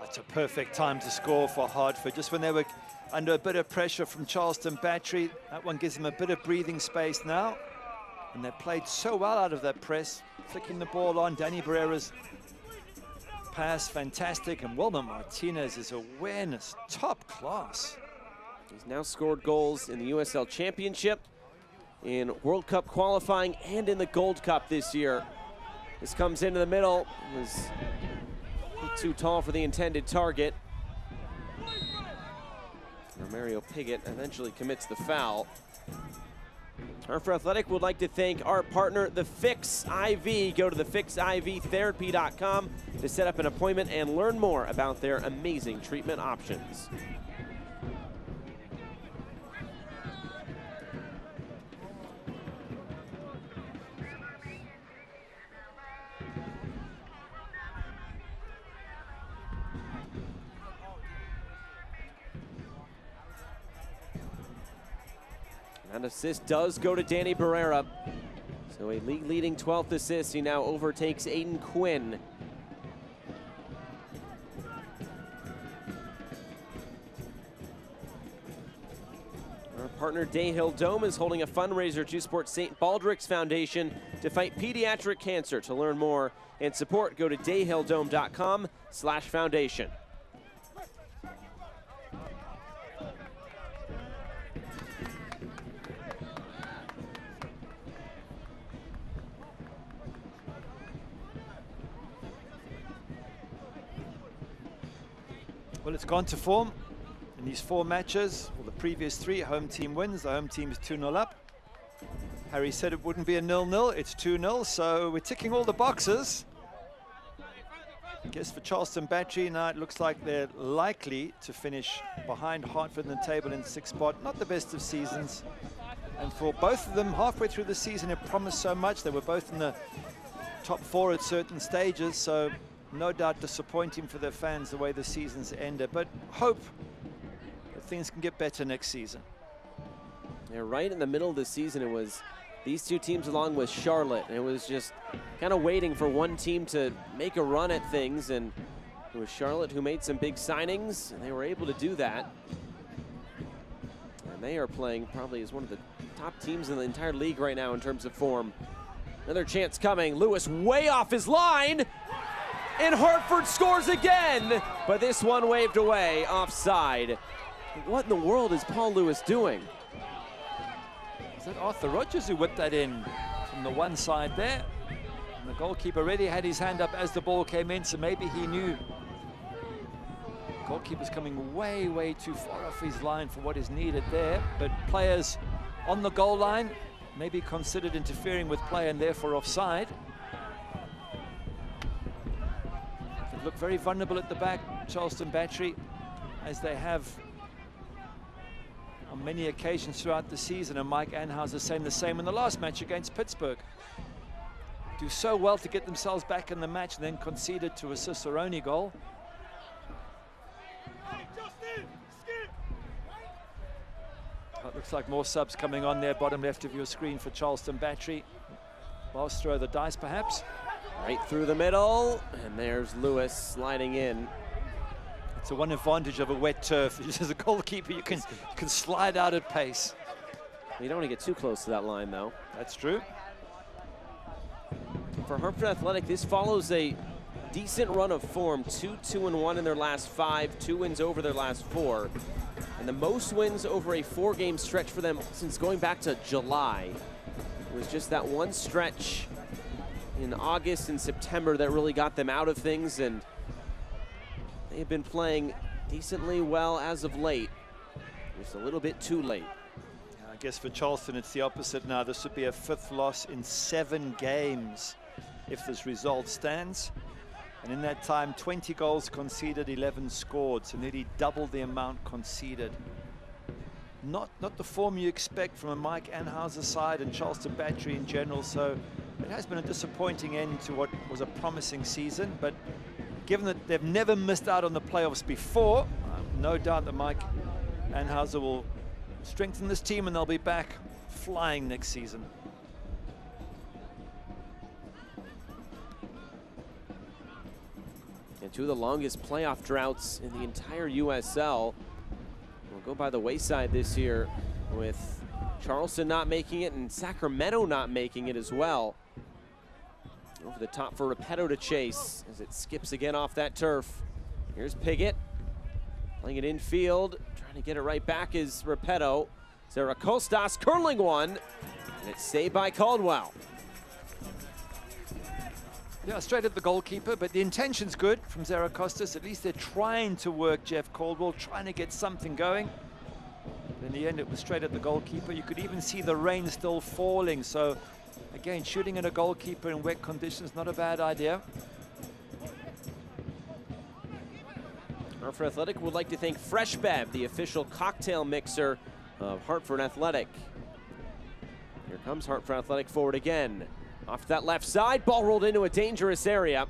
It's a perfect time to score for Hartford. Just when they were under a bit of pressure from Charleston Battery, that one gives them a bit of breathing space now. And they played so well out of that press, flicking the ball on. Danny Barrera's pass, fantastic. And Walmer Martinez's awareness, top class. He's now scored goals in the USL Championship, in World Cup qualifying, and in the Gold Cup this year. This comes into the middle. It was too tall for the intended target. Mario Piggott eventually commits the foul. Hartford Athletic would like to thank our partner, the Fix IV. Go to thefixivtherapy.com to set up an appointment and learn more about their amazing treatment options. That assist does go to Danny Barrera. So a league-leading 12th assist. He now overtakes Aiden Quinn. Our partner Dayhill Dome is holding a fundraiser to support St. Baldrick's Foundation to fight pediatric cancer. To learn more and support, go to dayhilldome.com/foundation. Well, it's gone to form in these 4 matches. Well, the previous 3 home team wins. The home team is 2-0 up. Harry said it wouldn't be a 0-0. It's 2-0, so we're ticking all the boxes. I guess for Charleston Battery now it looks like they're likely to finish behind Hartford in the table in 6th spot. Not the best of seasons. And for both of them, halfway through the season, it promised so much. They were both in the top 4 at certain stages, so no doubt disappointing for their fans the way the season's ended, but hope that things can get better next season. Yeah, right in the middle of the season, it was these 2 teams along with Charlotte, and it was just kind of waiting for one team to make a run at things, and it was Charlotte who made some big signings, and they were able to do that. And they are playing probably as one of the top teams in the entire league right now in terms of form. Another chance coming. Lewis way off his line. And Hartford scores again. But this one waved away, offside. What in the world is Paul Lewis doing? Is that Arthur Rogers who whipped that in from the one side there? And the goalkeeper already had his hand up as the ball came in, so maybe he knew. Goalkeeper's coming way, way too far off his line for what is needed there. But players on the goal line maybe considered interfering with play and therefore offside. They look very vulnerable at the back, Charleston Battery, as they have on many occasions throughout the season, and Mike Anhauser saying the same in the last match against Pittsburgh. Do so well to get themselves back in the match and then conceded to a Cicerone goal. It looks like more subs coming on there, bottom left of your screen for Charleston Battery. Last throw of the dice, perhaps. Right through the middle, and there's Lewis sliding in. It's the one advantage of a wet turf. As a goalkeeper, you can slide out at pace. You don't want to get too close to that line, though. That's true. For Hartford Athletic, this follows a decent run of form. 2-2-1 in their last 5, 2 wins over their last 4. And the most wins over a 4-game stretch for them since going back to July. It was just that one stretch in August and September that really got them out of things, and they've been playing decently well as of late. Just a little bit too late. I guess for Charleston, it's the opposite now. This would be a 5th loss in 7 games if this result stands. And in that time, 20 goals conceded, 11 scored, so nearly double the amount conceded. Not the form you expect from a Mike Anhauser side and Charleston Battery in general, so it has been a disappointing end to what was a promising season. But given that they've never missed out on the playoffs before, no doubt that Mike Anhauser will strengthen this team and they'll be back flying next season. And 2 of the longest playoff droughts in the entire USL will go by the wayside this year, with Charleston not making it and Sacramento not making it as well. Over the top for Repetto to chase as it skips again off that turf. Here's Piggott playing it infield, trying to get it right back is Repetto. Zaracostas curling one, and it's saved by Caldwell. Yeah, straight at the goalkeeper, but the intention's good from Zaracostas. At least they're trying to work Jeff Caldwell, trying to get something going. But in the end, it was straight at the goalkeeper. You could even see the rain still falling. So, again, shooting at a goalkeeper in wet conditions, not a bad idea. Hartford Athletic would like to thank Fresh Bev, the official cocktail mixer of Hartford Athletic. Here comes Hartford Athletic forward again. Off to that left side, ball rolled into a dangerous area.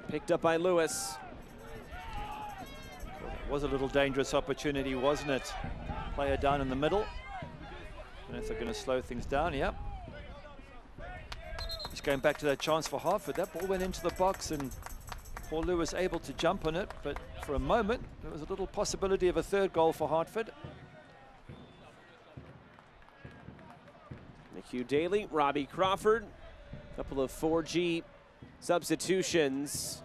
Picked up by Lewis. It was a little dangerous opportunity, wasn't it? Player down in the middle. And if they're going to slow things down, yep. Just going back to that chance for Hartford. That ball went into the box and Paul Lewis able to jump on it, but for a moment, there was a little possibility of a 3rd goal for Hartford. Hugh Daly, Robbie Crawford, a couple of 4G substitutions.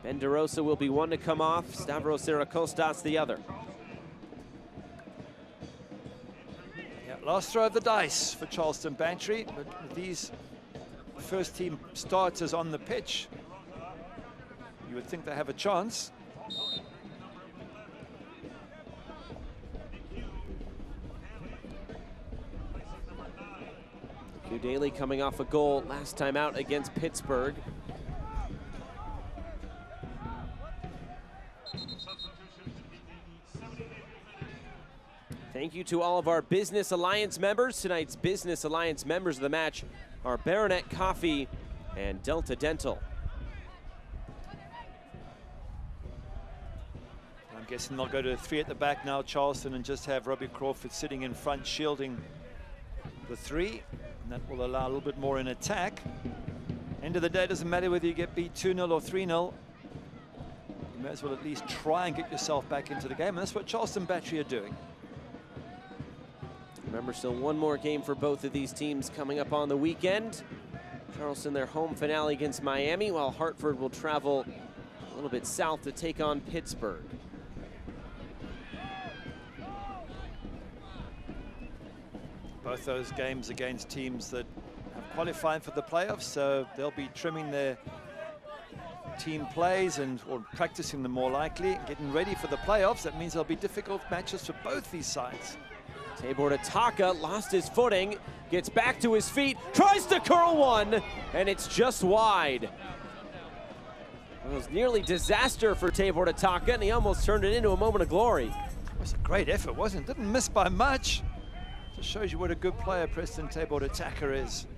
Ben DeRosa will be one to come off, Stavros Zaracostas the other. Yeah, last throw of the dice for Charleston Battery, but with these first team starters on the pitch, you would think they have a chance. Hugh Daly coming off a goal last time out against Pittsburgh. Thank you to all of our Business Alliance members. Tonight's Business Alliance members of the match are Baronet Coffee and Delta Dental. I'm guessing they'll go to 3 at the back now, Charleston, and just have Robbie Crawford sitting in front shielding the 3. And that will allow a little bit more in attack. End of the day, it doesn't matter whether you get beat 2-0 or 3-0. You may as well at least try and get yourself back into the game. And that's what Charleston Battery are doing. Remember, still one more game for both of these teams coming up on the weekend. Charleston, their home finale against Miami, while Hartford will travel a little bit south to take on Pittsburgh. Both those games against teams that have qualified for the playoffs, so they'll be trimming their team plays or practicing them more likely, getting ready for the playoffs. That means there'll be difficult matches for both these sides. Tabor Ataka lost his footing, gets back to his feet, tries to curl one, and it's just wide. It was nearly disaster for Tabor Ataka, and he almost turned it into a moment of glory. It was a great effort, wasn't it? Didn't miss by much. Just shows you what a good player Preston Tabor Ataka is.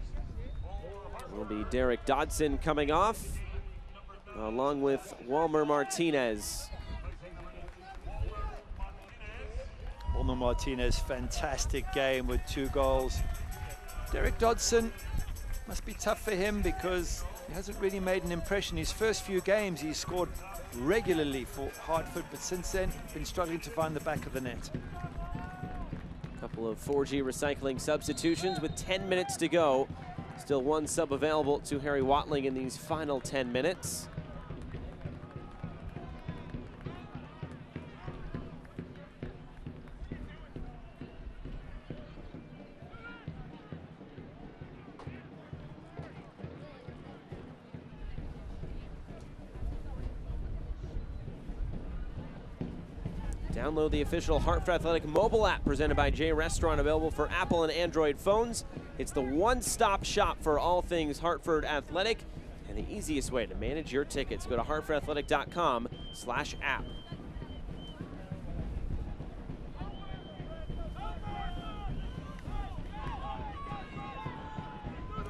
Will be Derek Dodson coming off, along with Walmer Martinez. Walmer Martinez, fantastic game with 2 goals. Derek Dodson, must be tough for him because he hasn't really made an impression. His first few games, he scored regularly for Hartford, but since then, been struggling to find the back of the net. Couple of 4G recycling substitutions with 10 minutes to go. Still one sub available to Harry Watling in these final 10 minutes. Download the official Hartford Athletic mobile app presented by J Restaurant, available for Apple and Android phones. It's the one-stop shop for all things Hartford Athletic and the easiest way to manage your tickets. Go to hartfordathletic.com/app.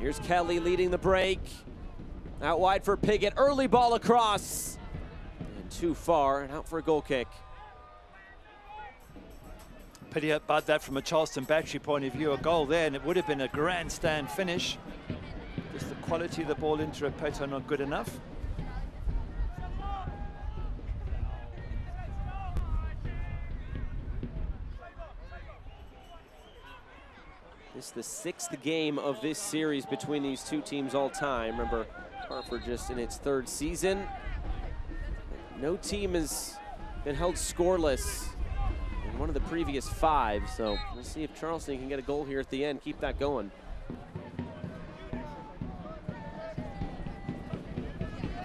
Here's Kelly leading the break. Out wide for Piggott. Early ball across. And too far, and out for a goal kick. Pity about that from a Charleston battery point of view. A goal there, and it would have been a grandstand finish. Just the quality of the ball into Repeto not good enough. This is the 6th game of this series between these two teams all time. Remember, Hartford just in its 3rd season. No team has been held scoreless in one of the previous 5, so we'll see if Charleston can get a goal here at the end, keep that going.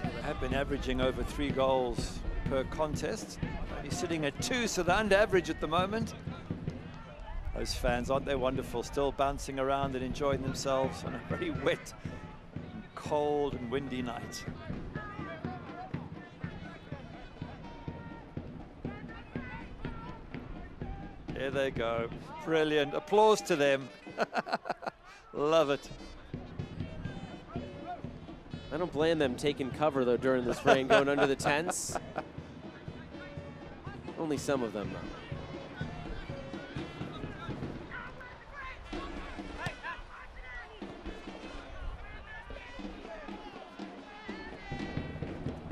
They have been averaging over 3 goals per contest. Only sitting at 2, so they're under average at the moment. Those fans, aren't they wonderful? Still bouncing around and enjoying themselves on a very wet, and cold and windy night. There they go. Brilliant. Applause to them. Love it. I don't blame them taking cover, though, during this rain, going under the tents. Only some of them, though.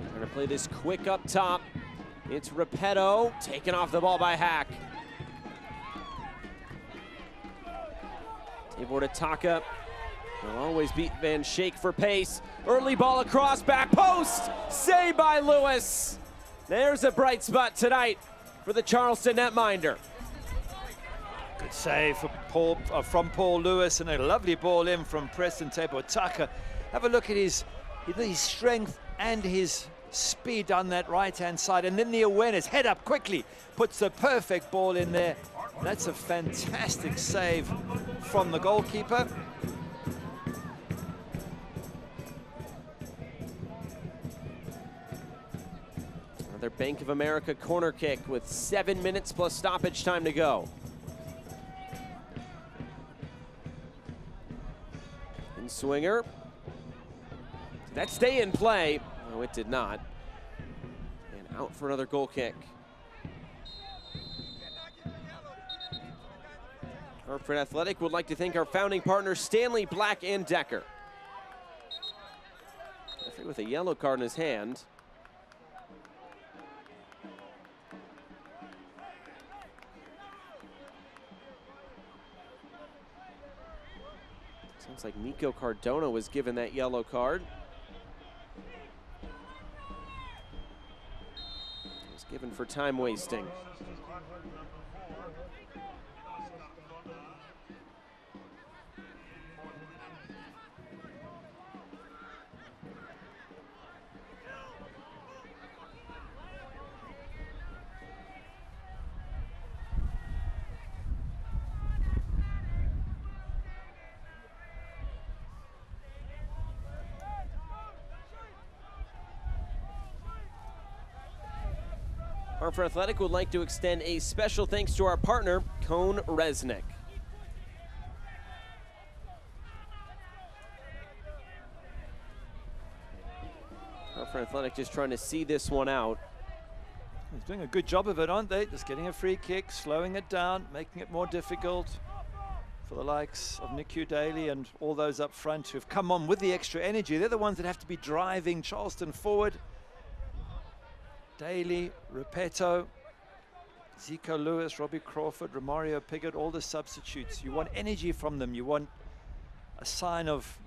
Trying to play this quick up top. It's Repeto, taken off the ball by Hack. Tabor Ataka will always beat Van Schaik for pace. Early ball across, back post, saved by Lewis. There's a bright spot tonight for the Charleston netminder. Good save from Paul Lewis, and a lovely ball in from Preston Tabor Ataka. Have a look at his strength and his speed down that right-hand side, and then the awareness, head up quickly, puts the perfect ball in there. That's a fantastic save from the goalkeeper. Another Bank of America corner kick with 7 minutes plus stoppage time to go. And Swinger. Did that stay in play? No, it did not. And out for another goal kick. Hartford Athletic would like to thank our founding partners, Stanley, Black, and Decker. Referee with a yellow card in his hand. Sounds like Nico Cardona was given that yellow card. It was given for time wasting. Hartford Athletic would like to extend a special thanks to our partner, Cone Resnick. Hartford Athletic just trying to see this one out. He's doing a good job of it, aren't they? Just getting a free kick, slowing it down, making it more difficult for the likes of Nick Daly and all those up front who've come on with the extra energy. They're the ones that have to be driving Charleston forward. Daly, Repetto, Zico Lewis, Robbie Crawford, Romario Piggott, all the substitutes. You want energy from them. You want a sign of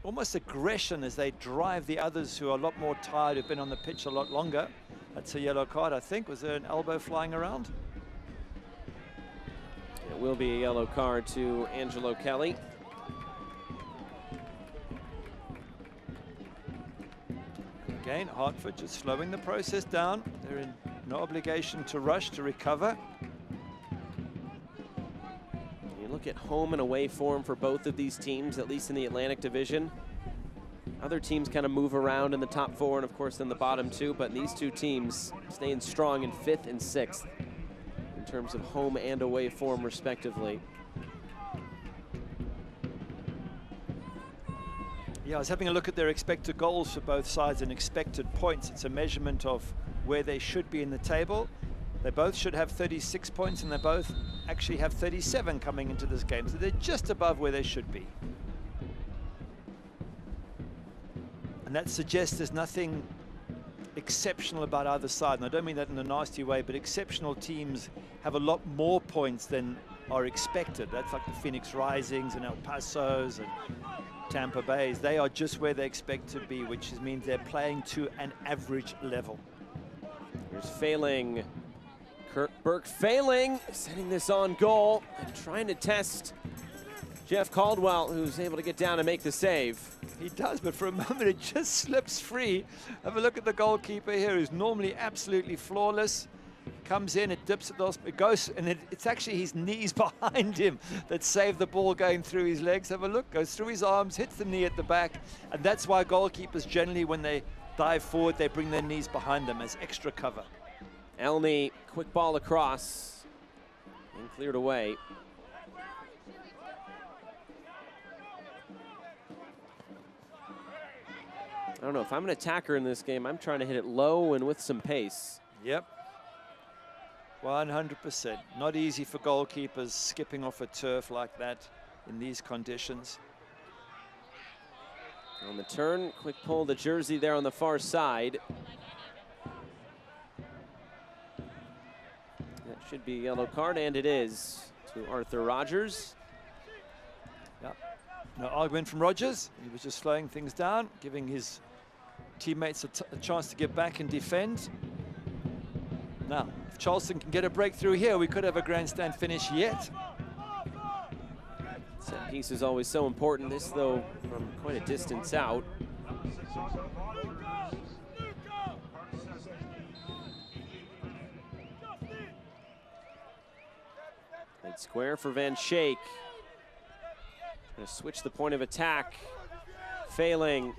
almost aggression as they drive the others who are a lot more tired, who've been on the pitch a lot longer. That's a yellow card, I think. Was there an elbow flying around? It will be a yellow card to Angelo Kelly. Again, Hartford just slowing the process down. They're in no obligation to rush to recover. You look at home and away form for both of these teams, at least in the Atlantic Division. Other teams kind of move around in the top four and, of course, in the bottom two, but these two teams staying strong in 5th and 6th in terms of home and away form, respectively. Yeah, I was having a look at their expected goals for both sides and expected points. It's a measurement of where they should be in the table. They both should have 36 points, and they both actually have 37 coming into this game. So they're just above where they should be. And that suggests there's nothing exceptional about either side. And I don't mean that in a nasty way, but exceptional teams have a lot more points than are expected. That's like the Phoenix Risings and El Pasos and Tampa Bays. They are just where they expect to be, which means they're playing to an average level. Here's Failing. Kurt Burke Failing, setting this on goal and trying to test Jeff Caldwell, who's able to get down and make the save. He does, but for a moment it just slips free. Have a look at the goalkeeper here, who's normally absolutely flawless. Comes in, it dips at those, it goes, and it's actually his knees behind him that save the ball going through his legs. Have a look, goes through his arms, hits the knee at the back, and that's why goalkeepers generally, when they dive forward, they bring their knees behind them as extra cover. Elney, quick ball across, and cleared away. I don't know, if I'm an attacker in this game, I'm trying to hit it low and with some pace. Yep. 100%. Not easy for goalkeepers skipping off a turf like that in these conditions. On the turn, quick pull the jersey there on the far side. That should be a yellow card, and it is, to Arthur Rogers. Yep. No argument from Rogers. He was just slowing things down, giving his teammates a chance to get back and defend. Now, if Charleston can get a breakthrough here, we could have a grandstand finish yet. Set piece is always so important. This, though, from quite a distance out. Played square for Van Schaik. Trying to switch the point of attack. Failing.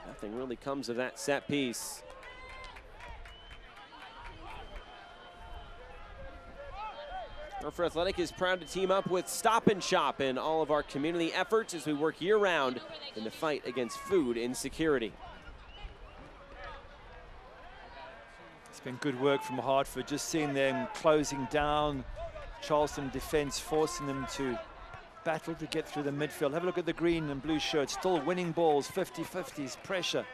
Nothing really comes of that set piece. Hartford Athletic is proud to team up with Stop and Shop in all of our community efforts as we work year-round in the fight against food insecurity. It's been good work from Hartford, just seeing them closing down Charleston defense, forcing them to battle to get through the midfield. Have a look at the green and blue shirts, still winning balls, 50-50s, pressure.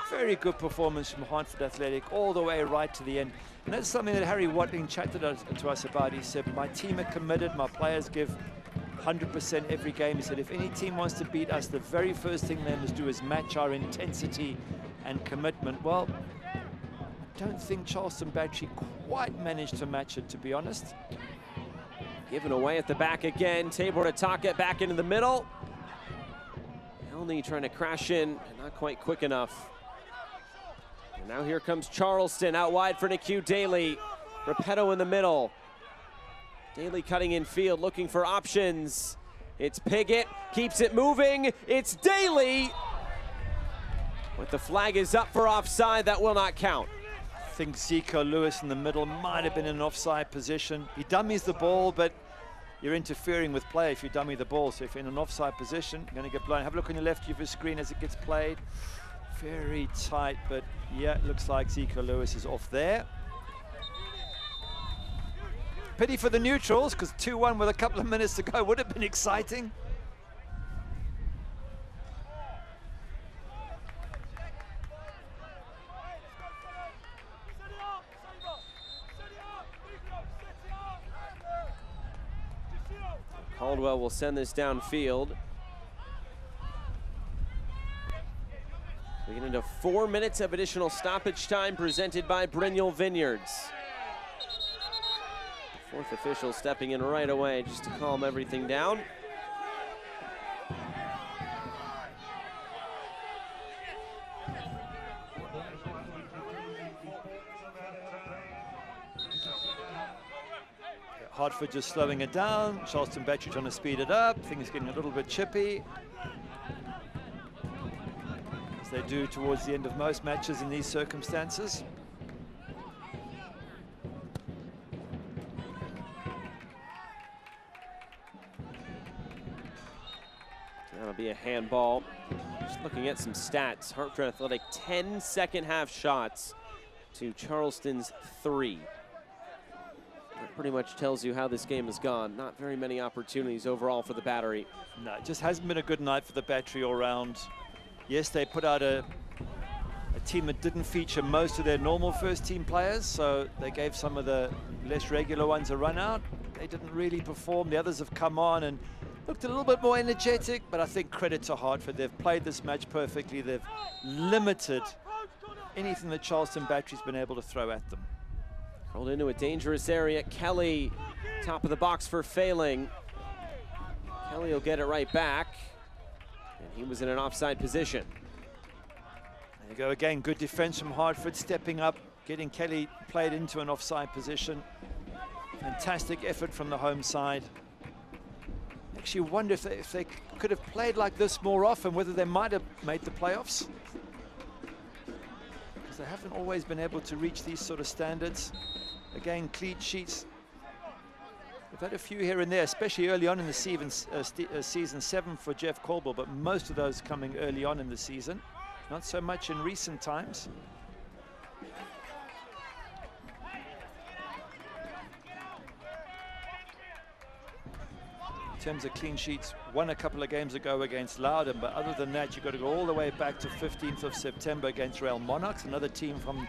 Very good performance from Hartford Athletic all the way right to the end. And that's something that Harry Watling chatted to us about. He said, my team are committed, my players give 100% every game. He said, if any team wants to beat us, the very first thing they must do is match our intensity and commitment. Well, I don't think Charleston Battery quite managed to match it, to be honest. Given away at the back again. Tabor Ataka back into the middle. Elney trying to crash in, and not quite quick enough. And now here comes Charleston out wide for Nikiu Daly. Repetto in the middle. Daly cutting in field, looking for options. It's Piggott, keeps it moving. It's Daly. But the flag is up for offside. That will not count. I think Zico Lewis in the middle might have been in an offside position. He dummies the ball, but you're interfering with play if you dummy the ball. So if you're in an offside position, you're going to get blown. Have a look on your left of your screen as it gets played. Very tight, but yeah, it looks like Zico Lewis is off there. Pity for the neutrals, because 2-1 with a couple of minutes to go would have been exciting. Caldwell will send this downfield. We get into 4 minutes of additional stoppage time presented by Brynjol Vineyards. Fourth official stepping in right away just to calm everything down. Hartford just slowing it down. Charleston Battery trying to speed it up. Things getting a little bit chippy, as they do towards the end of most matches in these circumstances. That'll be a handball. Just looking at some stats. Hartford Athletic 10 second half shots to Charleston's 3. That pretty much tells you how this game has gone. Not very many opportunities overall for the Battery. No, it just hasn't been a good night for the Battery all round. Yes, they put out a team that didn't feature most of their normal first team players, so they gave some of the less regular ones a run out. They didn't really perform. The others have come on and looked a little bit more energetic, but I think credit to Hartford. They've played this match perfectly. They've limited anything that Charleston Battery's been able to throw at them. Rolled into a dangerous area. Kelly, top of the box for Failing. Kelly will get it right back. And he was in an offside position. There you go again, good defense from Hartford, stepping up, getting Kelly played into an offside position. Fantastic effort from the home side. Actually wonder if they could have played like this more often, whether they might have made the playoffs. Because they haven't always been able to reach these sort of standards. Again, clean sheets. We've had a few here and there, especially early on in the season 7 for Jeff Caldwell, but most of those coming early on in the season. Not so much in recent times. In terms of clean sheets, won a couple of games ago against Loudon, but other than that, you've got to go all the way back to 15th of September against Real Monarchs, another team from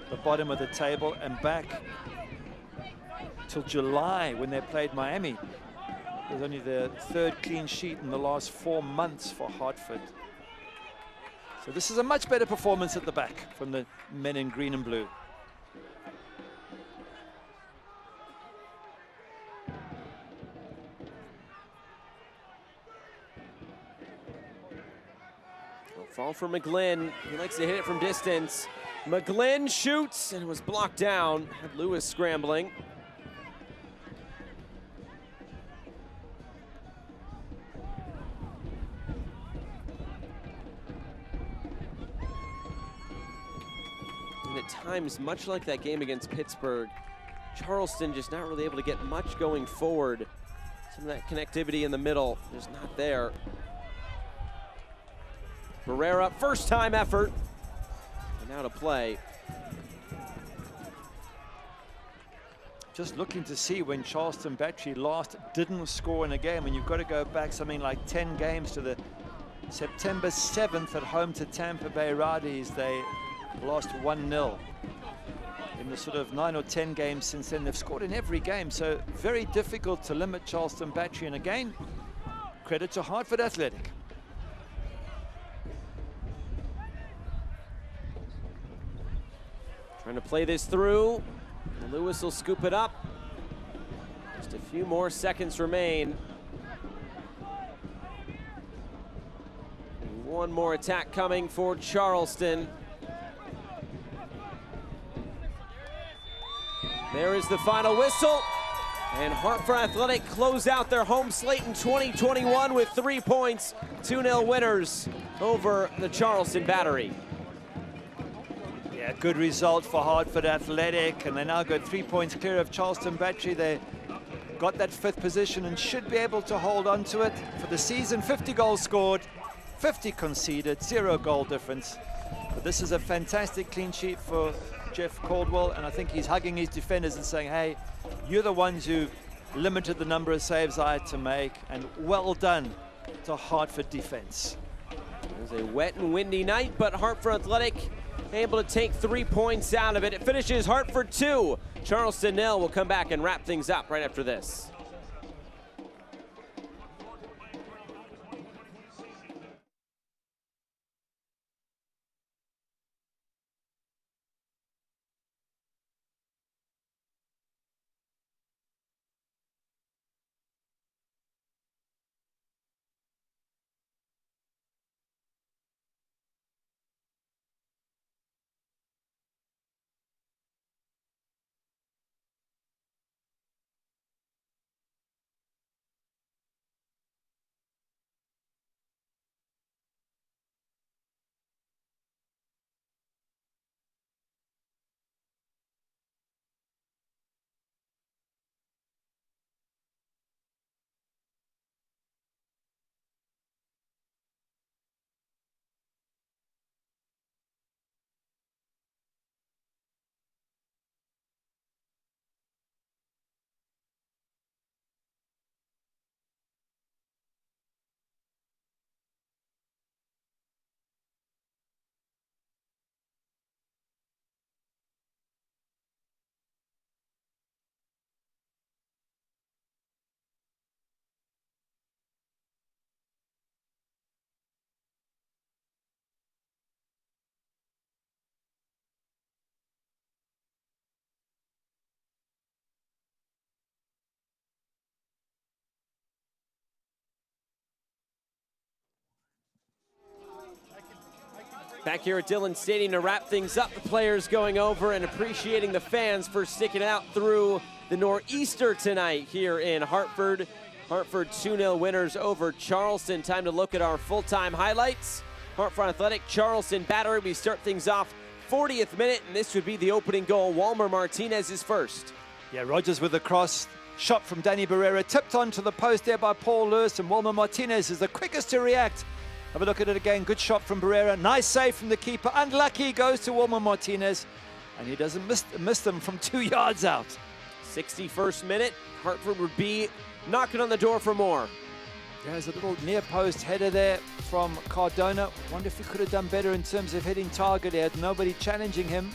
the bottom of the table, and back till July when they played Miami. It was only their 3rd clean sheet in the last 4 months for Hartford. So this is a much better performance at the back from the men in green and blue. Fall for McGlynn. He likes to hit it from distance. McGlynn shoots and it was blocked down. Had Lewis scrambling. And at times, much like that game against Pittsburgh, Charleston just not really able to get much going forward. Some of that connectivity in the middle just not there. Barrera, first time effort. And now to play. Just looking to see when Charleston Battery last didn't score in a game, and you've got to go back something like 10 games to the September 7th at home to Tampa Bay Rowdies. They lost 1-0. In the sort of 9 or 10 games since then, they've scored in every game, so very difficult to limit Charleston Battery. And again, credit to Hartford Athletic. Trying to play this through. Lewis will scoop it up. Just a few more seconds remain. One more attack coming for Charleston. There is the final whistle. And Hartford Athletic close out their home slate in 2021 with 3 points. 2-0 winners over the Charleston Battery. Yeah, good result for Hartford Athletic, and they now go 3 points clear of Charleston Battery. They got that 5th position and should be able to hold on to it. For the season, 50 goals scored, 50 conceded, 0 goal difference. But this is a fantastic clean sheet for Jeff Caldwell, and I think he's hugging his defenders and saying, hey, you're the ones who limited the number of saves I had to make, and well done to Hartford defense. It was a wet and windy night, but Hartford Athletic able to take 3 points out of it. It finishes Hartford 2, Charleston 0. We'll come back and wrap things up right after this. Back here at Dillon Stadium to wrap things up. The players going over and appreciating the fans for sticking out through the Nor'easter tonight here in Hartford. Hartford 2-0 winners over Charleston. Time to look at our full-time highlights. Hartford Athletic, Charleston Battery. We start things off 40th minute, and this would be the opening goal. Walmer Martinez is first. Yeah, Rogers with the cross. Shot from Danny Barrera, tipped onto the post there by Paul Lewis, and Walmer Martinez is the quickest to react. Have a look at it again. Good shot from Barrera. Nice save from the keeper. Unlucky goes to Walmer Martinez, and he doesn't miss them from 2 yards out. 61st minute. Hartford would be knocking on the door for more. There's a little near post header there from Cardona. Wonder if he could have done better in terms of hitting target. He had nobody challenging him.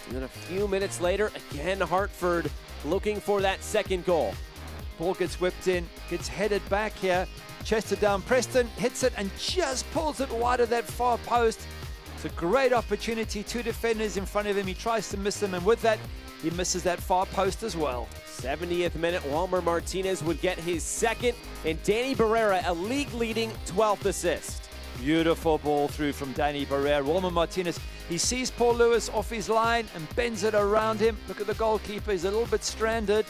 And then a few minutes later, again Hartford looking for that second goal. Ball gets whipped in, gets headed back here. Chested down, Preston hits it and just pulls it wide of that far post. It's a great opportunity. 2 defenders in front of him. He tries to miss them, and with that, he misses that far post as well. 70th minute, Walmer Martinez would get his second, and Danny Barrera, a league-leading 12th assist. Beautiful ball through from Danny Barrera. Walmer Martinez, he sees Paul Lewis off his line and bends it around him. Look at the goalkeeper, he's a little bit stranded.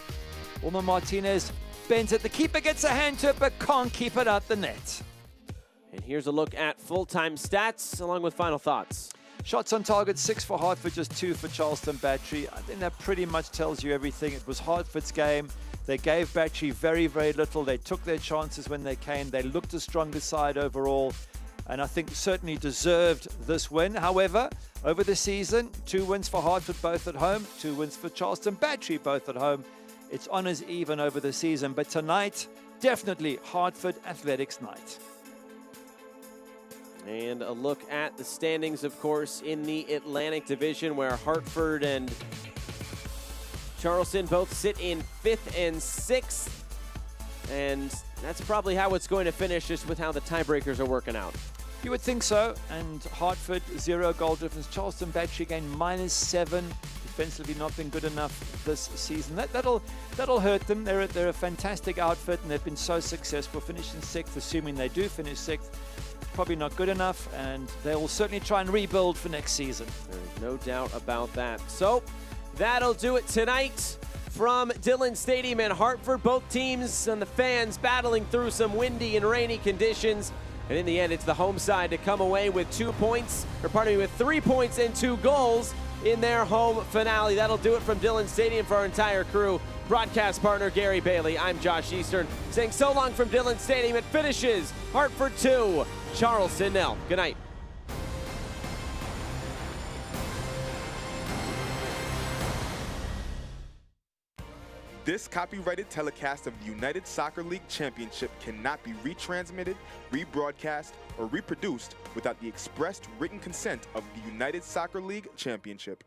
Walmer Martinez bends it. The keeper gets a hand to it, but can't keep it out the net. And here's a look at full-time stats, along with final thoughts. Shots on target, 6 for Hartford, just 2 for Charleston Battery. I think that pretty much tells you everything. It was Hartford's game. They gave Battery very, very little. They took their chances when they came. They looked a stronger side overall, and I think certainly deserved this win. However, over the season, 2 wins for Hartford, both at home, 2 wins for Charleston Battery, both at home. It's honors even over the season, but tonight, definitely Hartford Athletics night. And a look at the standings, of course, in the Atlantic Division, where Hartford and Charleston both sit in 5th and 6th. and that's probably how it's going to finish, just with how the tiebreakers are working out. You would think so. And Hartford, 0 goal difference. Charleston battery again, -7. Defensively not been good enough this season. That'll hurt them. They're a fantastic outfit, and they've been so successful. Finishing 6th, assuming they do finish 6th, probably not good enough, and they will certainly try and rebuild for next season. There's no doubt about that. So that'll do it tonight from Dillon Stadium in Hartford. Both teams and the fans battling through some windy and rainy conditions. And in the end, it's the home side to come away with 3 points and 2 goals in their home finale. That'll do it from Dillon Stadium for our entire crew. Broadcast partner Gary Bailey. I'm Josh Eastern saying so long from Dillon Stadium. It finishes Hartford 2, Charleston 0. Good night. This copyrighted telecast of the United Soccer League Championship cannot be retransmitted, rebroadcast, or reproduced without the expressed written consent of the United Soccer League Championship.